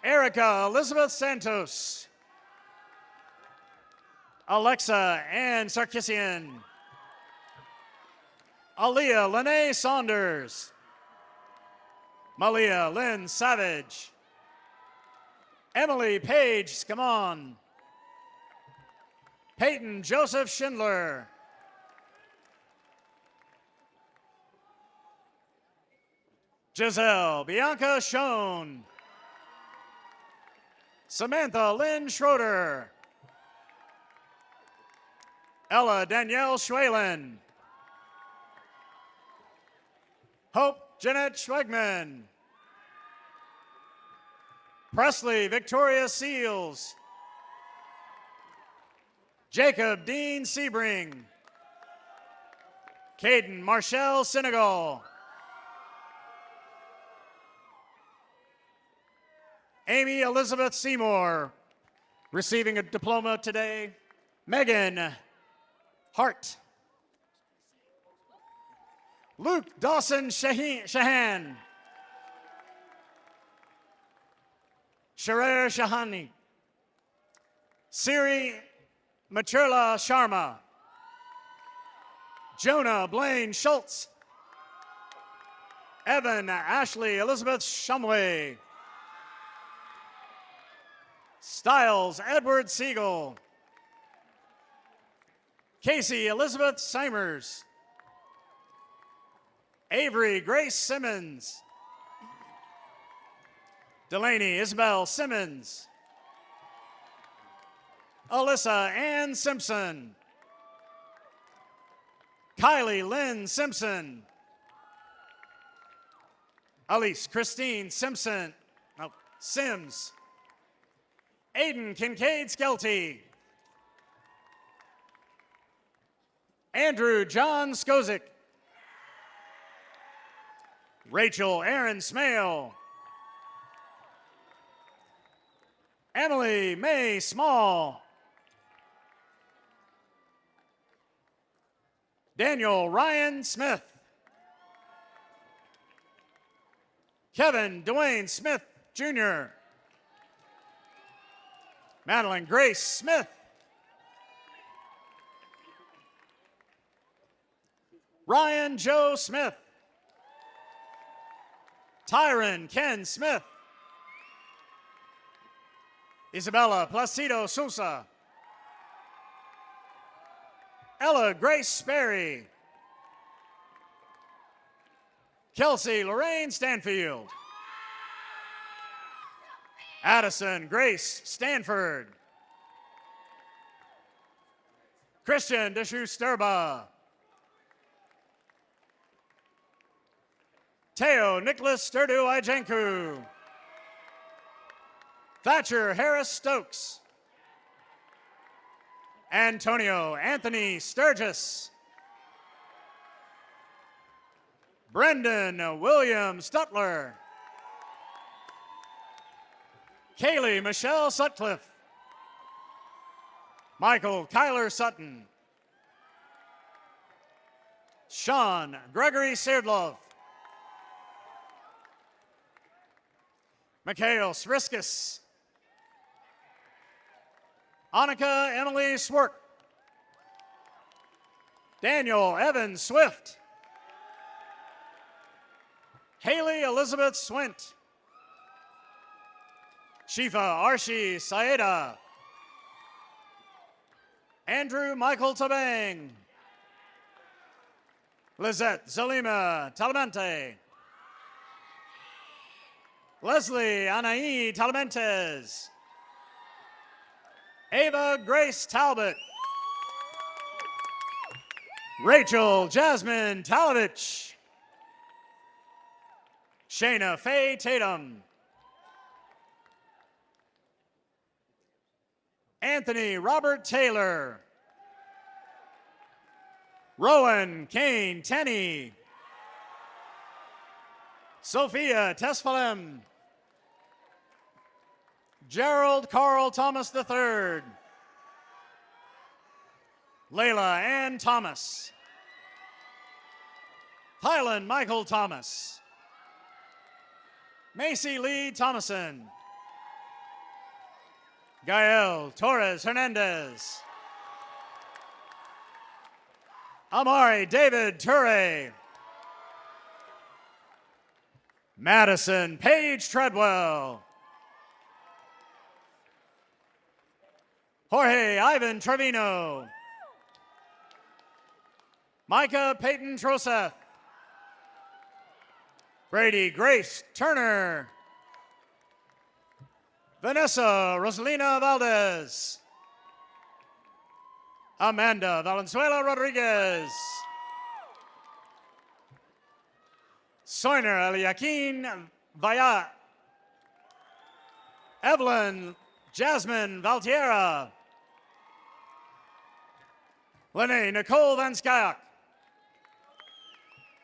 Erica Elizabeth Santos. Alexa Ann Sarkisian. Aaliyah Lene Saunders. Malia Lynn Savage. Emily Page Scamon. Peyton Joseph Schindler. Giselle Bianca Schoen. Samantha Lynn Schroeder. Ella Danielle Schwalen. Hope Jeanette Schwegman. Presley Victoria Seals. Jacob Dean Sebring. Caden Marshall Senegal. Amy Elizabeth Seymour, receiving a diploma today. Megan Hart. Luke Dawson Shahan. Sharer Shahani. Siri Maturla Sharma. Jonah Blaine Schultz. Evan Ashley Elizabeth Shumway. Stiles Edward Siegel. Casey Elizabeth Simers. Avery Grace Simmons. Delaney Isabel Simmons. Alyssa Ann Simpson. Kylie Lynn Simpson. Elise Christine Simpson. Sims. Aiden Kincaid Skelty. Andrew John Skozik. Rachel Aaron Smale. Emily May Small. Daniel Ryan Smith. Kevin Dwayne Smith, Jr. Madeline Grace Smith. Ryan Joe Smith. Tyron Ken Smith. Isabella Placido Sousa. Ella Grace Sperry. Kelsey Lorraine Stanfield. Addison Grace Stanford. Christian Deshusterba. Teo Nicholas Sturdu Ijenku. Thatcher Harris Stokes. Antonio Anthony Sturgis. Brendan William Stutler. Kaylee Michelle Sutcliffe. Michael Kyler Sutton. Sean Gregory Seardlove. Mikhail Sriskus. Annika Emily Swerk. Daniel Evan Swift. Haley Elizabeth Swint. Shifa Arshi Saeda. Andrew Michael Tabang. Lizette Zalima Talamante. Leslie Anaí Talamentes. Ava Grace Talbot. Rachel Jasmine Talovich. Shayna Faye Tatum. Anthony Robert Taylor. Rowan Kane Tenney. Sophia Tesfalem. Gerald Carl Thomas III. Layla Ann Thomas. Hyland Michael Thomas. Macy Lee Thomason. Gael Torres Hernandez. Amari David Ture. Madison Paige Treadwell. Jorge Ivan Trevino. Micah Peyton Troseth. Brady Grace Turner. Vanessa Rosalina Valdez. Amanda Valenzuela Rodriguez. Soiner Eliaquin Vaya. Evelyn Jasmine Valtiera. Lene Nicole Van Skyak.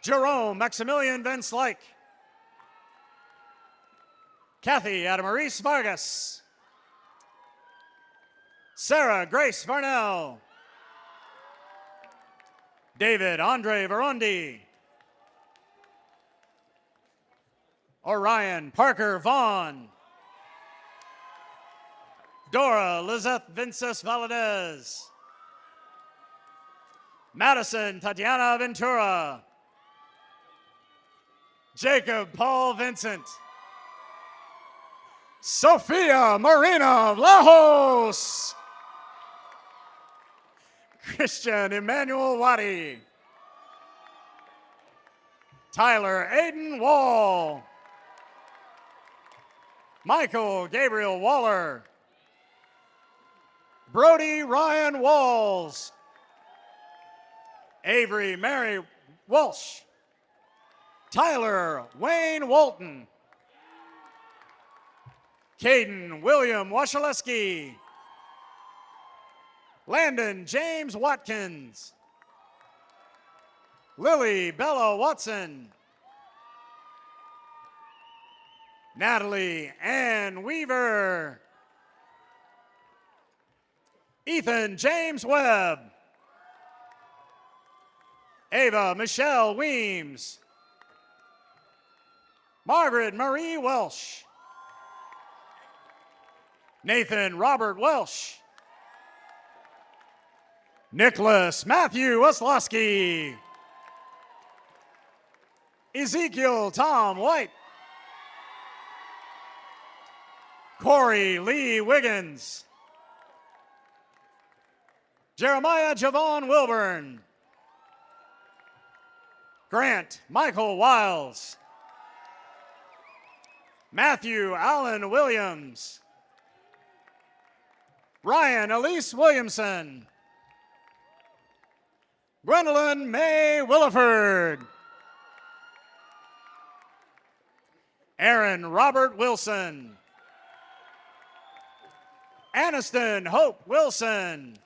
Jerome Maximilian Van Slyke. Kathy Adamaris Vargas. Sarah Grace Varnell. David Andre Verondi. Orion Parker Vaughn. Dora Lizeth Vinces Valadez. Madison Tatiana Ventura. Jacob Paul Vincent. Sophia Marina Vlahos. Christian Emmanuel Wadi. Tyler Aiden Wall. Michael Gabriel Waller. Brody Ryan Walls. Avery Mary Walsh. Tyler Wayne Walton. Caden William Washaleski. Landon James Watkins. Lily Bella Watson. Natalie Ann Weaver. Ethan James Webb. Ava Michelle Weems. Margaret Marie Welsh. Nathan Robert Welsh. Nicholas Matthew Oslowski. Ezekiel Tom White. Corey Lee Wiggins. Jeremiah Javon Wilburn. Grant Michael Wiles. Matthew Allen Williams. Ryan Elise Williamson. Gwendolyn May Williford. Aaron Robert Wilson. Aniston Hope Wilson.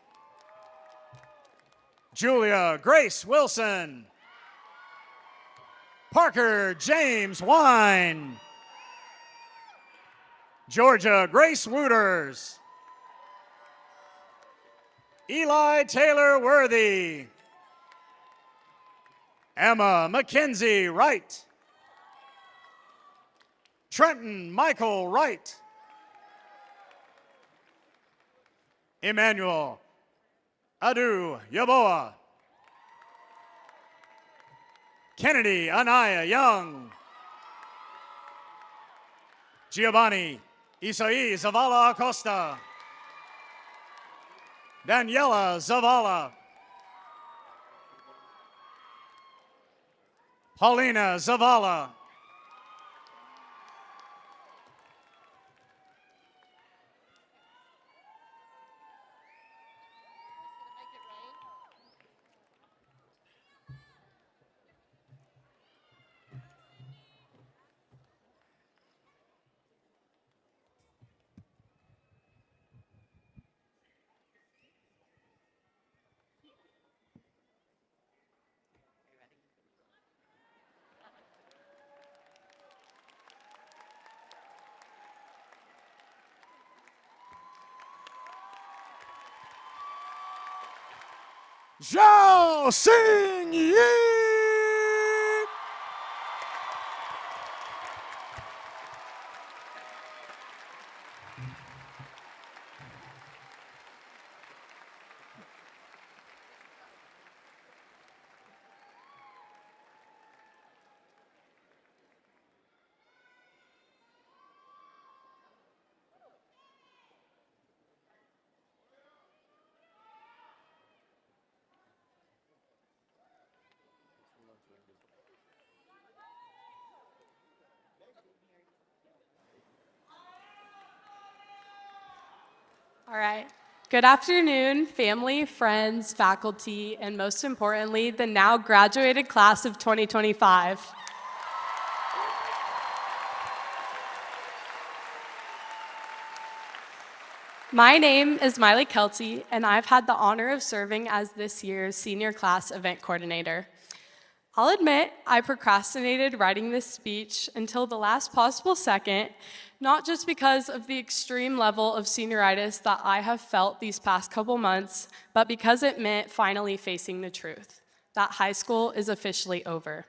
Julia Grace Wilson. Parker James Wine. Georgia Grace Wooters. Eli Taylor Worthy. Emma Mackenzie Wright. Trenton Michael Wright. Emmanuel Adu Yaboa. Kennedy Anaya Young. Giovanni Isai Zavala Acosta. Daniela Zavala. Paulina Zavala. Zhao Xing Yi. All right. Good afternoon, family, friends, faculty, and most importantly, the now graduated class of 2025. My name is Miley Kelty, and I've had the honor of serving as this year's senior class event coordinator. I'll admit I procrastinated writing this speech until the last possible second, not just because of the extreme level of senioritis that I have felt these past couple months, but because it meant finally facing the truth, that high school is officially over.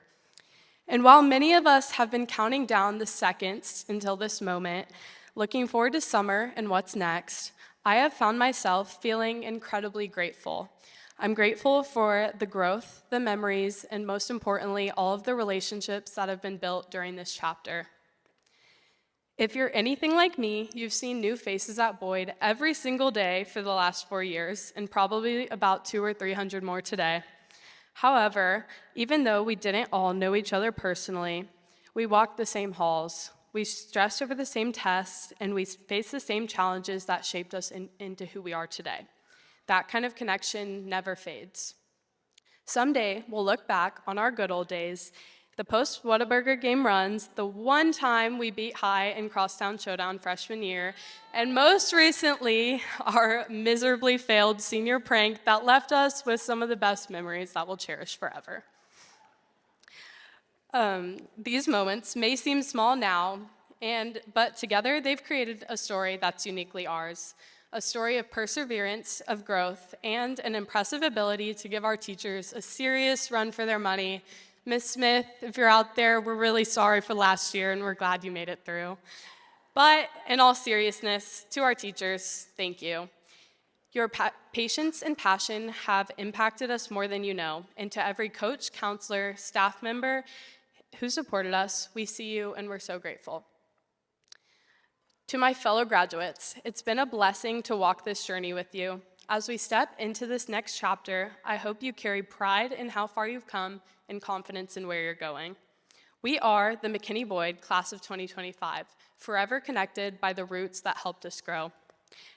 And while many of us have been counting down the seconds until this moment, looking forward to summer and what's next, I have found myself feeling incredibly grateful. I'm grateful for the growth, the memories, and most importantly, all of the relationships that have been built during this chapter. If you're anything like me, you've seen new faces at Boyd every single day for the last 4 years, and probably about 200 or 300 more today. However, even though we didn't all know each other personally, we walked the same halls, we stressed over the same tests, and we faced the same challenges that shaped us into who we are today. That kind of connection never fades. Someday, we'll look back on our good old days, the post-Whataburger game runs, the one time we beat High in Crosstown Showdown freshman year, and most recently, our miserably failed senior prank that left us with some of the best memories that we'll cherish forever. These moments may seem small now, but together they've created a story that's uniquely ours. a story of perseverance, of growth, and an impressive ability to give our teachers a serious run for their money. Ms. Smith, if you're out there, we're really sorry for last year and we're glad you made it through. But in all seriousness, to our teachers, thank you. Your patience and passion have impacted us more than you know. And to every coach, counselor, staff member who supported us, we see you and we're so grateful. To my fellow graduates, it's been a blessing to walk this journey with you. As we step into this next chapter, I hope you carry pride in how far you've come and confidence in where you're going. We are the McKinney Boyd class of 2025, forever connected by the roots that helped us grow.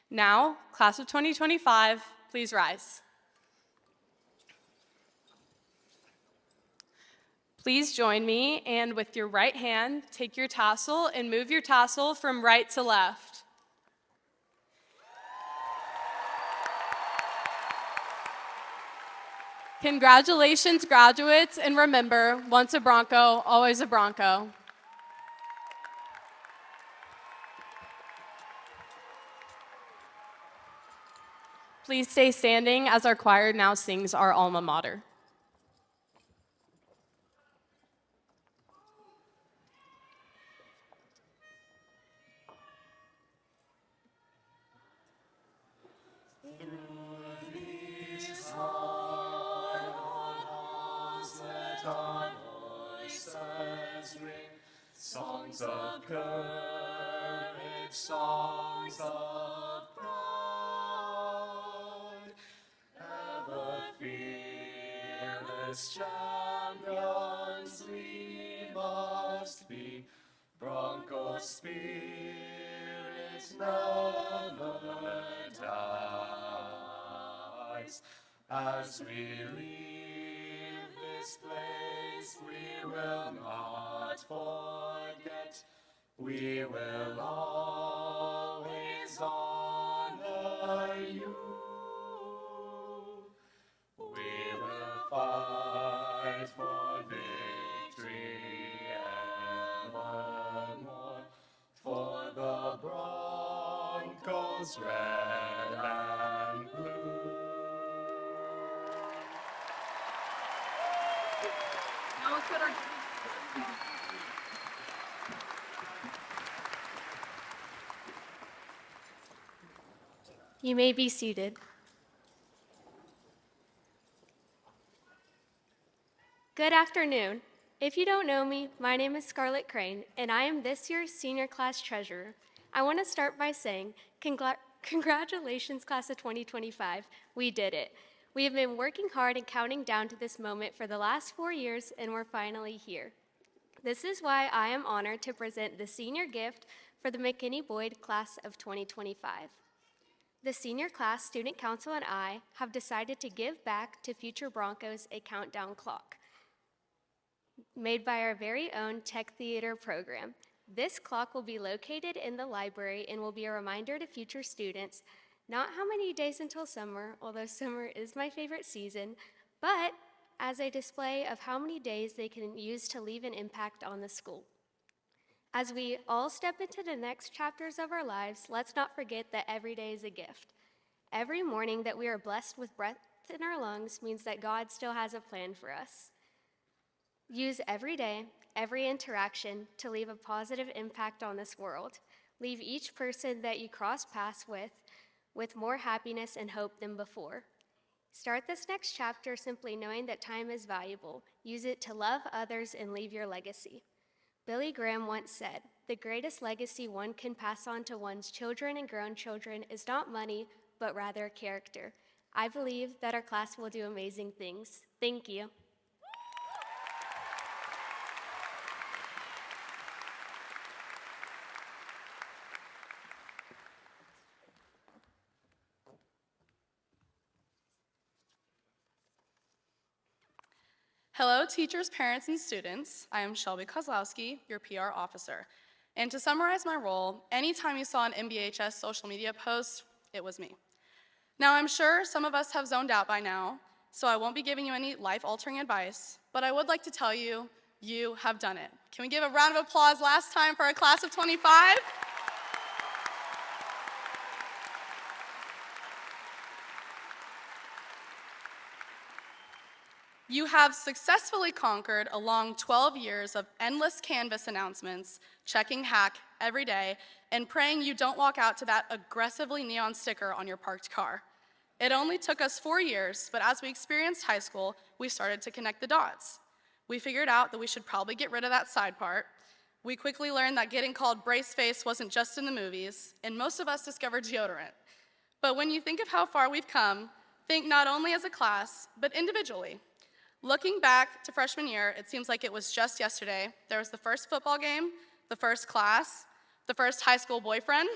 Now, class of 2025, please rise. Please join me, and with your right hand, take your tassel and move your tassel from right to left. Congratulations, graduates, and remember, once a Bronco, always a Bronco. Please stay standing as our choir now sings our alma mater. Songs of courage, songs of pride, ever fearless champions we must be. Bronco spirit never dies. As we leave this place, we will not forget. We will always honor you. We will fight for victory evermore, for the Broncos red and blue. Now let's get our You may be seated. Good afternoon. If you don't know me, my name is Scarlett Crane, and I am this year's senior class treasurer. I want to start by saying, congratulations, class of 2025. We did it. We have been working hard and counting down to this moment for the last 4 years, and we're finally here. This is why I am honored to present the senior gift for the McKinney Boyd class of 2025. The senior class student council and I have decided to give back to future Broncos a countdown clock made by our very own Tech Theater program. This clock will be located in the library and will be a reminder to future students not how many days until summer, although summer is my favorite season, but as a display of how many days they can use to leave an impact on the school. As we all step into the next chapters of our lives, let's not forget that every day is a gift. Every morning that we are blessed with breath in our lungs means that God still has a plan for us. Use every day, every interaction to leave a positive impact on this world. Leave each person that you cross paths with more happiness and hope than before. Start this next chapter simply knowing that time is valuable. Use it to love others and leave your legacy. Billy Graham once said, "The greatest legacy one can pass on to one's children and grown children is not money, but rather character." I believe that our class will do amazing things. Thank you. Hello, teachers, parents, and students. I am Shelby Kozlowski, your PR officer. And to summarize my role, anytime you saw an MBHS social media post, it was me. Now, I'm sure some of us have zoned out by now, so I won't be giving you any life-altering advice, but I would like to tell you, you have done it. Can we give a round of applause last time for our class of 25? You have successfully conquered a long 12 years of endless Canvas announcements, checking hack every day, and praying you don't walk out to that aggressively neon sticker on your parked car. It only took us 4 years, but as we experienced high school, we started to connect the dots. We figured out that we should probably get rid of that side part. We quickly learned that getting called brace face wasn't just in the movies, and most of us discovered deodorant. But when you think of how far we've come, think not only as a class, but individually. Looking back to freshman year, it seems like it was just yesterday. There was the first football game, the first class, the first high school boyfriend.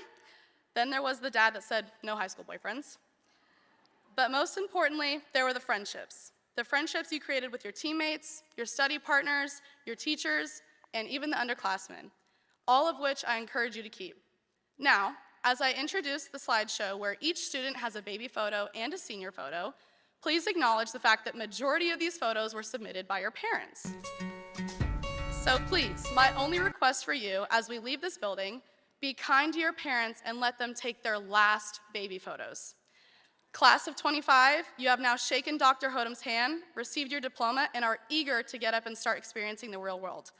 Then there was the dad that said, no high school boyfriends. But most importantly, there were the friendships. The friendships you created with your teammates, your study partners, your teachers, and even the underclassmen, all of which I encourage you to keep. Now, as I introduce the slideshow where each student has a baby photo and a senior photo, please acknowledge the fact that majority of these photos were submitted by your parents. So please, my only request for you as we leave this building, be kind to your parents and let them take their last baby photos. Class of 25, you have now shaken Dr. Hodom's hand, received your diploma, and are eager to get up and start experiencing the real world.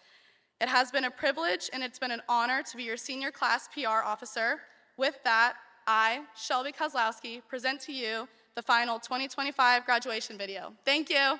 It has been a privilege and it's been an honor to be your senior class PR officer. With that, I, Shelby Kozlowski, present to you the final 2025 graduation video. Thank you.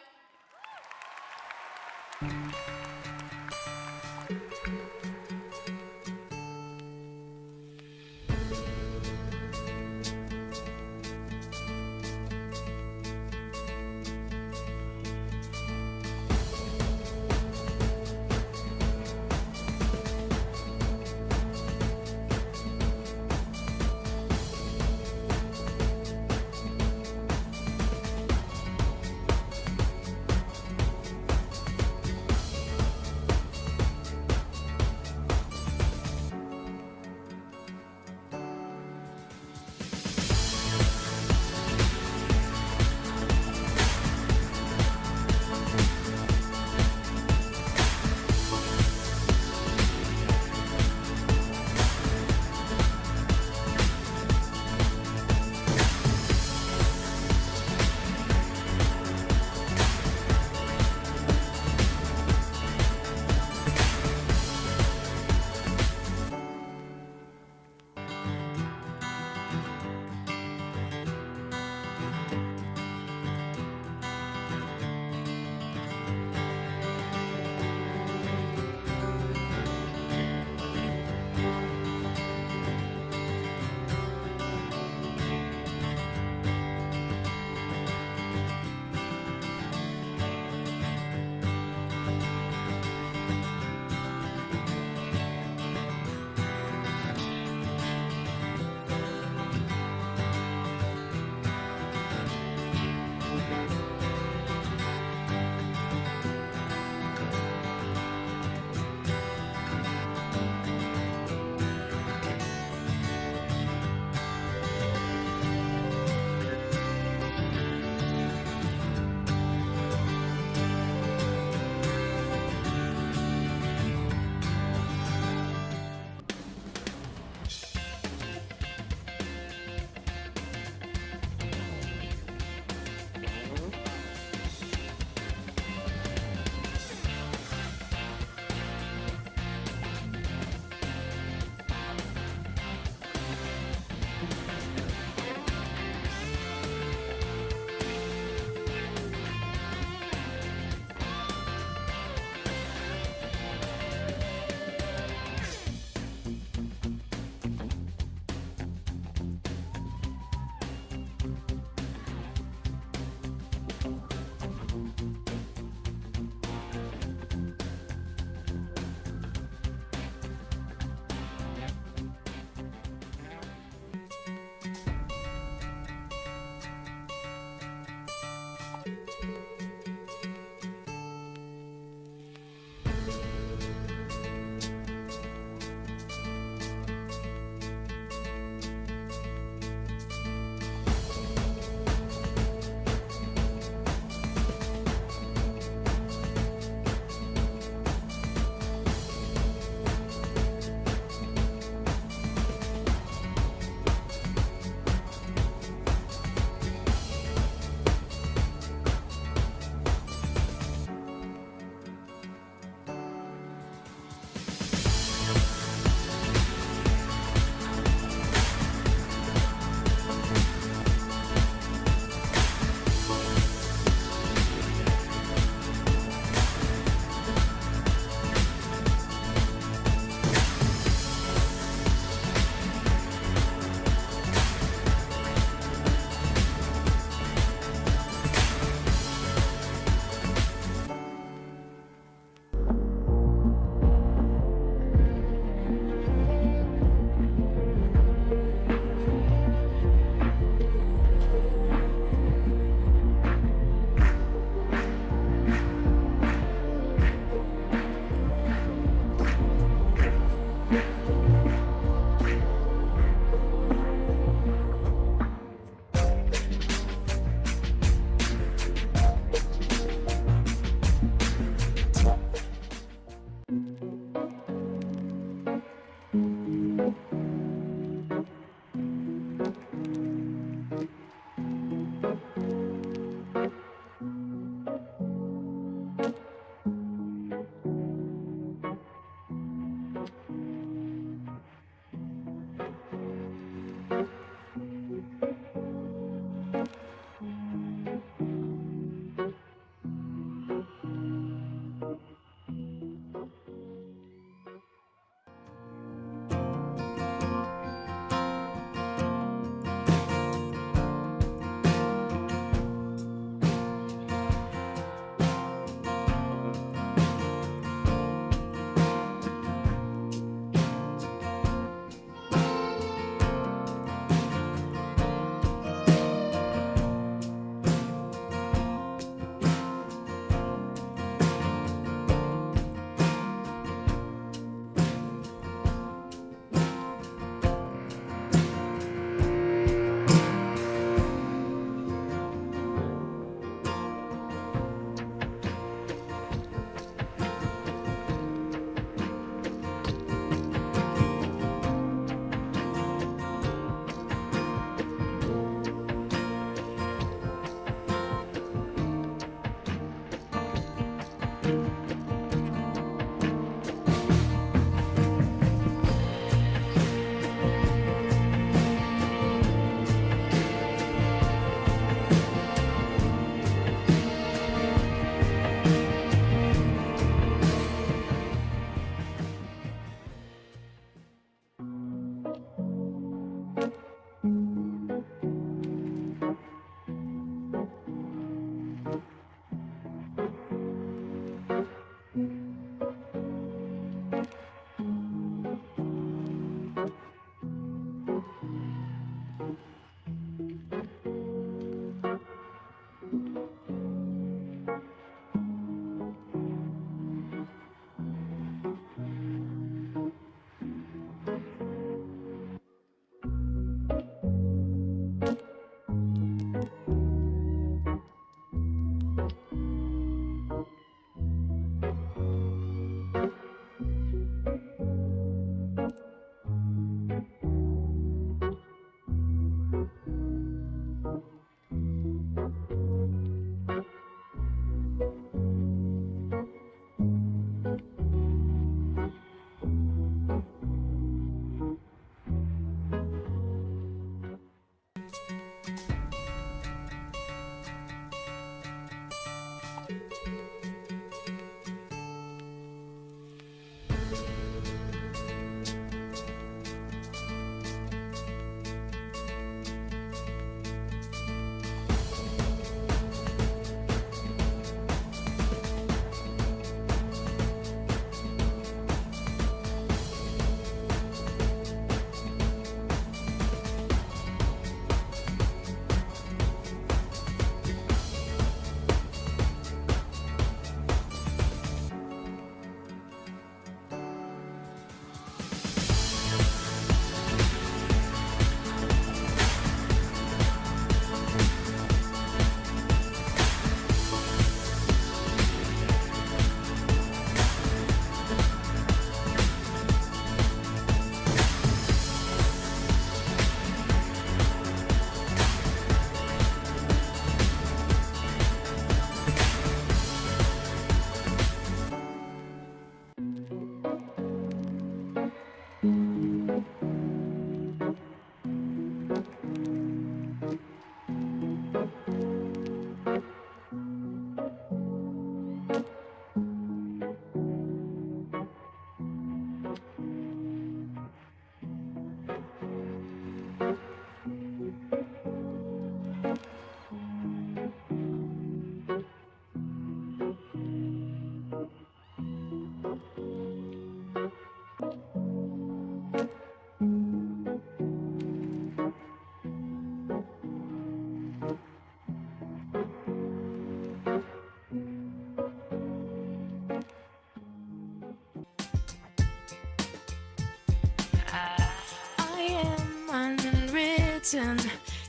unwritten,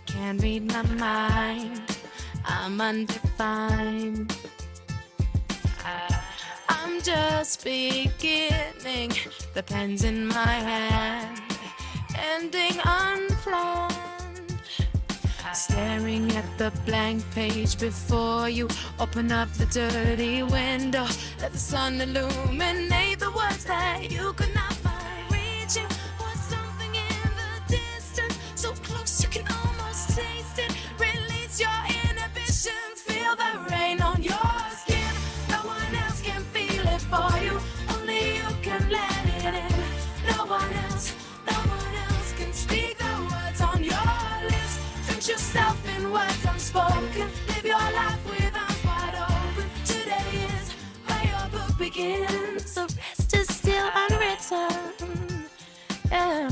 can't read my mind, I'm undefined. I'm just beginning, the pen's in my hand, ending unplanned. Staring at the blank page before you, open up the dirty window, let the sun illuminate the words that you could not find. Reaching for something in the distance, so close you can almost taste it. Release your inhibitions, feel the rain on your skin. No one else can feel it for you, only you can let it in. No one else can speak the words on your lips. Drench yourself in words unspoken, live your life with arms wide open. Today is where your book begins, the rest is still unwritten. Yeah.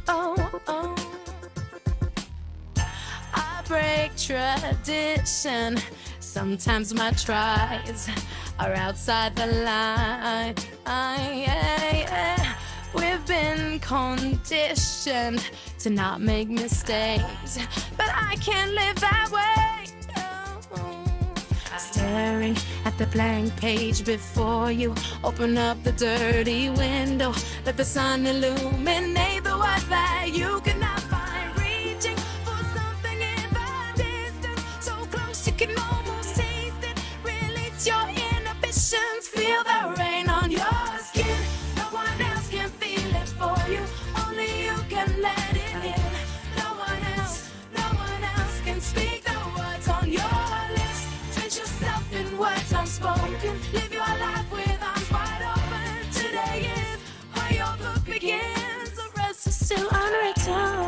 Oh. I break tradition. Sometimes my tries are outside the line. We've been conditioned to not make mistakes, but I can't live that way. Staring at the blank page before you, open up the dirty window, let the sun illuminate the words that you cannot find. Reaching for something in the distance, so close you can almost taste it. Release your inhibitions, feel the rain on your skin. No one else can feel it for you, only you can let it in. No one else can speak the words on your lips. Drench yourself in words unspoken, live your life with arms wide open. Today is where your book begins, the rest is still unwritten.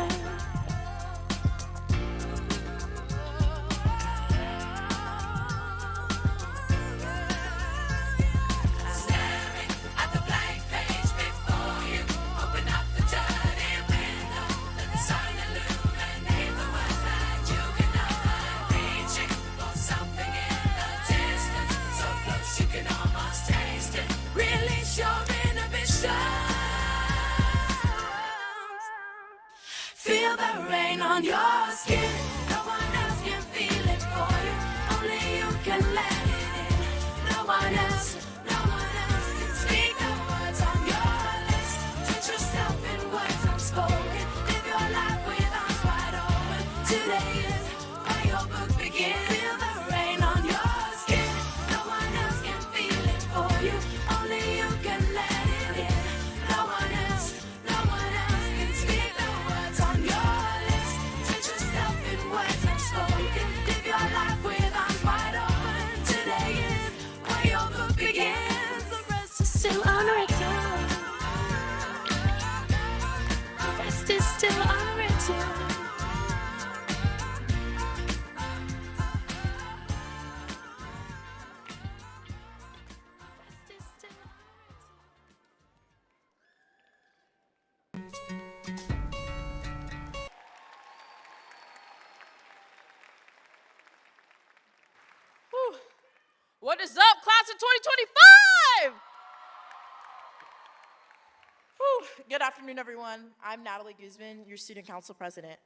the rain on your skin. No one else can feel it for you. Only you can let it in. No one else can speak the words on your lips. Teach yourself in words unspoken. Live your life with arms wide open. Today is where your book begins. Feel the rain on your skin. No one else can feel it for you. Only you can let it in. No one else can speak the words on your lips. Teach yourself in words unspoken. Live your life with arms wide open. Today is where your book begins. The rest is still unwritten. The rest is still unwritten. What is up, class of 2025? Good afternoon, everyone. I'm Natalie Guzman, your student council president.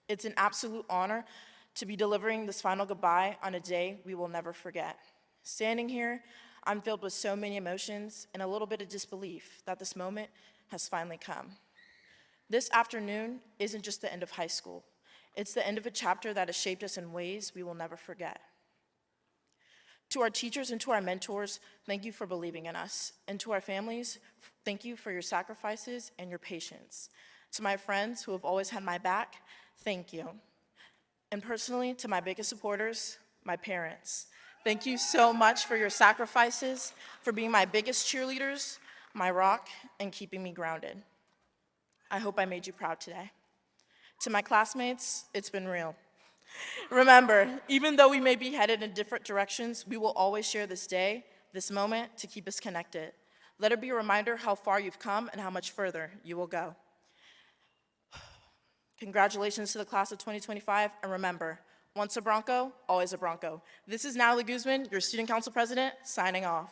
It's an absolute honor to be delivering this final goodbye on a day we will never forget. Standing here, I'm filled with so many emotions and a little bit of disbelief that this moment has finally come. This afternoon isn't just the end of high school. It's the end of a chapter that has shaped us in ways we will never forget. To our teachers and to our mentors, thank you for believing in us. And to our families, thank you for your sacrifices and your patience. To my friends who have always had my back, thank you. And personally, to my biggest supporters, my parents, thank you so much for your sacrifices, for being my biggest cheerleaders, my rock, and keeping me grounded. I hope I made you proud today. To my classmates, it's been real. Remember, even though we may be headed in different directions, we will always share this day, this moment, to keep us connected. Let it be a reminder how far you've come and how much further you will go. Congratulations to the class of 2025, and remember, once a Bronco, always a Bronco. This is Natalie Guzman, your student council president, signing off.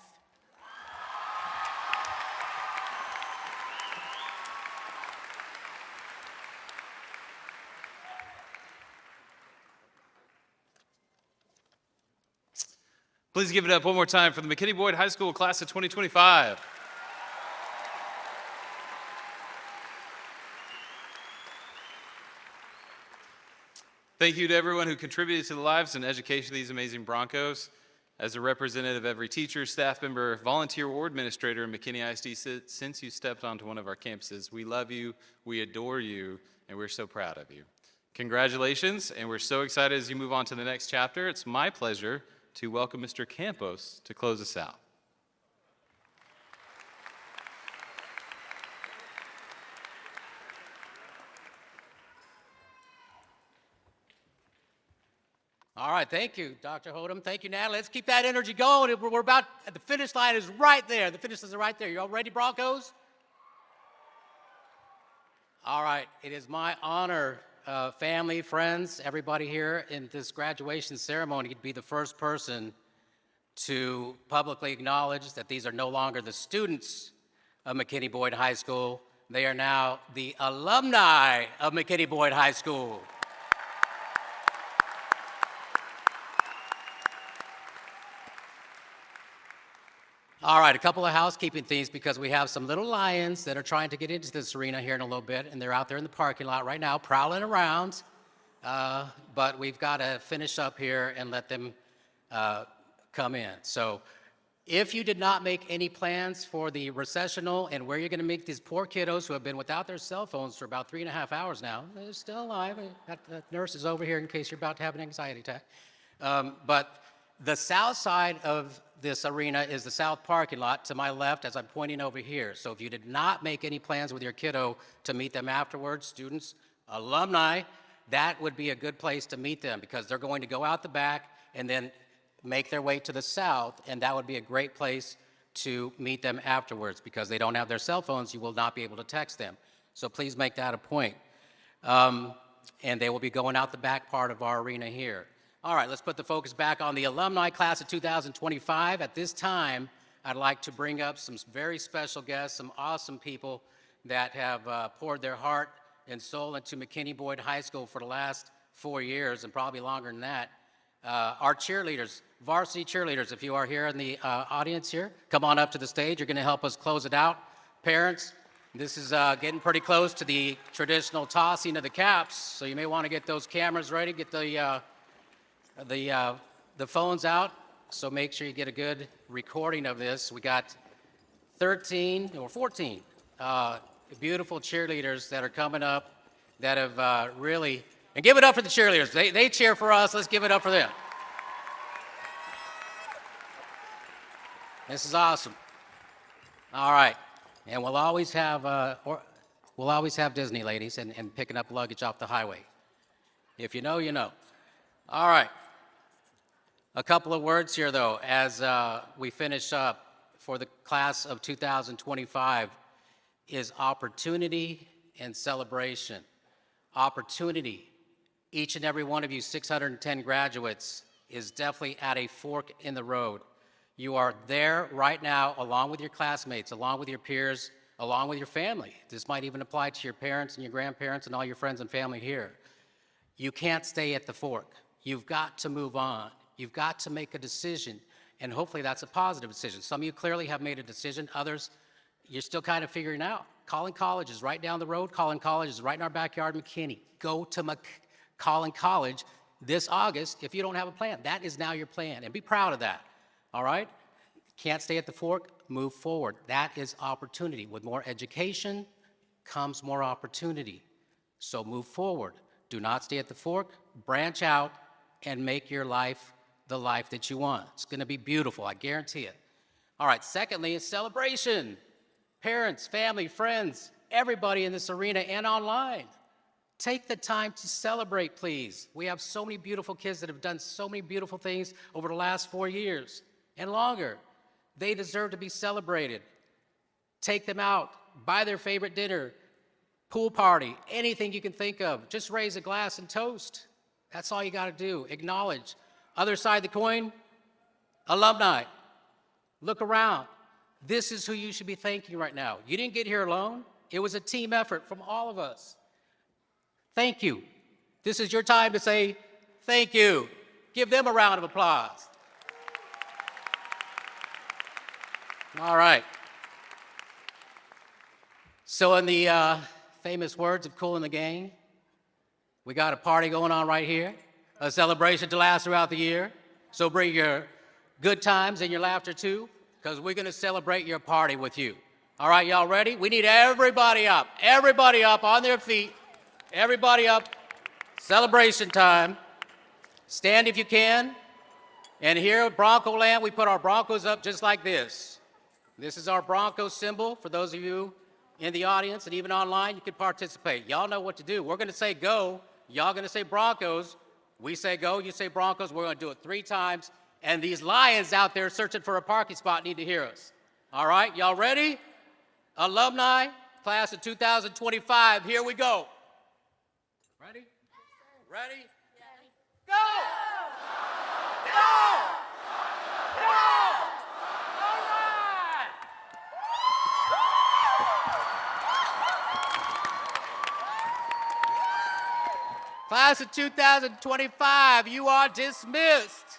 Please give it up one more time for the McKinney Boyd High School class of 2025. Thank you to everyone who contributed to the lives and education of these amazing Broncos. As a representative of every teacher, staff member, volunteer, or administrator in McKinney ISD, since you stepped onto one of our campuses, we love you, we adore you, and we're so proud of you. Congratulations, and we're so excited as you move on to the next chapter. It's my pleasure to welcome Mr. Campos to close us out. All right, thank you, Dr. Hodum. Thank you, Natalie. Let's keep that energy going. We're about, the finish line is right there. The finish is right there. You all ready, Broncos? All right, it is my honor, family, friends, everybody here in this graduation ceremony to be the first person to publicly acknowledge that these are no longer the students of McKinney Boyd High School. They are now the alumni of McKinney Boyd High School. All right, a couple of housekeeping things because we have some little lions that are trying to get into this arena here in a little bit, and they're out there in the parking lot right now prowling around. But we've got to finish up here and let them come in. So if you did not make any plans for the recessional and where you're going to meet these poor kiddos who have been without their cell phones for about 3.5 hours now, they're still alive. Got the nurses over here in case you're about to have an anxiety attack. But the south side of this arena is the south parking lot to my left as I'm pointing over here. So if you did not make any plans with your kiddo to meet them afterwards, students, alumni, that would be a good place to meet them because they're going to go out the back and then make their way to the south, and that would be a great place to meet them afterwards because they don't have their cell phones. You will not be able to text them. So please make that a point. And they will be going out the back part of our arena here. All right, let's put the focus back on the alumni class of 2025. At this time, I'd like to bring up some very special guests, some awesome people that have poured their heart and soul into McKinney Boyd High School for the last 4 years, and probably longer than that. Our cheerleaders, varsity cheerleaders, if you are here in the audience here, come on up to the stage. You're going to help us close it out. Parents, this is getting pretty close to the traditional tossing of the caps, so you may want to get those cameras ready, get the phones out, so make sure you get a good recording of this. We got 13 or 14 beautiful cheerleaders that are coming up that have really, and give it up for the cheerleaders. They cheer for us. Let's give it up for them. This is awesome. All right, and we'll always have Disney ladies and picking up luggage off the highway. If you know, you know. All right. A couple of words here, though, as we finish up for the class of 2025 is opportunity and celebration. Opportunity. Each and every one of you 610 graduates is definitely at a fork in the road. You are there right now along with your classmates, along with your peers, along with your family. This might even apply to your parents and your grandparents and all your friends and family here. You can't stay at the fork. You've got to move on. You've got to make a decision, and hopefully that's a positive decision. Some of you clearly have made a decision. Others, you're still kind of figuring out. Collin College is right down the road. Collin College is right in our backyard, McKinney. Go to Collin College this August if you don't have a plan. That is now your plan, and be proud of that, all right? Can't stay at the fork, move forward. That is opportunity. With more education comes more opportunity. So move forward. Do not stay at the fork, branch out, and make your life the life that you want. It's going to be beautiful, I guarantee it. All right, secondly is celebration. Parents, family, friends, everybody in this arena and online. Take the time to celebrate, please. We have so many beautiful kids that have done so many beautiful things over the last 4 years and longer. They deserve to be celebrated. Take them out, buy their favorite dinner, pool party, anything you can think of. Just raise a glass and toast. That's all you got to do. Acknowledge. Other side of the coin, alumni. Look around. This is who you should be thanking right now. You didn't get here alone. It was a team effort from all of us. Thank you. This is your time to say thank you. Give them a round of applause. All right. So in the famous words of Kool and the Gang, we got a party going on right here, a celebration to last throughout the year. So bring your good times and your laughter too, because we're going to celebrate your party with you. All right, y'all ready? We need everybody up on their feet, everybody up. Celebration time. Stand if you can. And here at Bronco Land, we put our Broncos up just like this. This is our Bronco symbol. For those of you in the audience and even online, you can participate. Y'all know what to do. We're going to say go. Y'all going to say Broncos. We say go, you say Broncos. We're going to do it 3 times. And these lions out there searching for a parking spot need to hear us. All right, y'all ready? Alumni, class of 2025, here we go. Ready? Ready? Go! Go! Go! All right! Class of 2025, you are dismissed.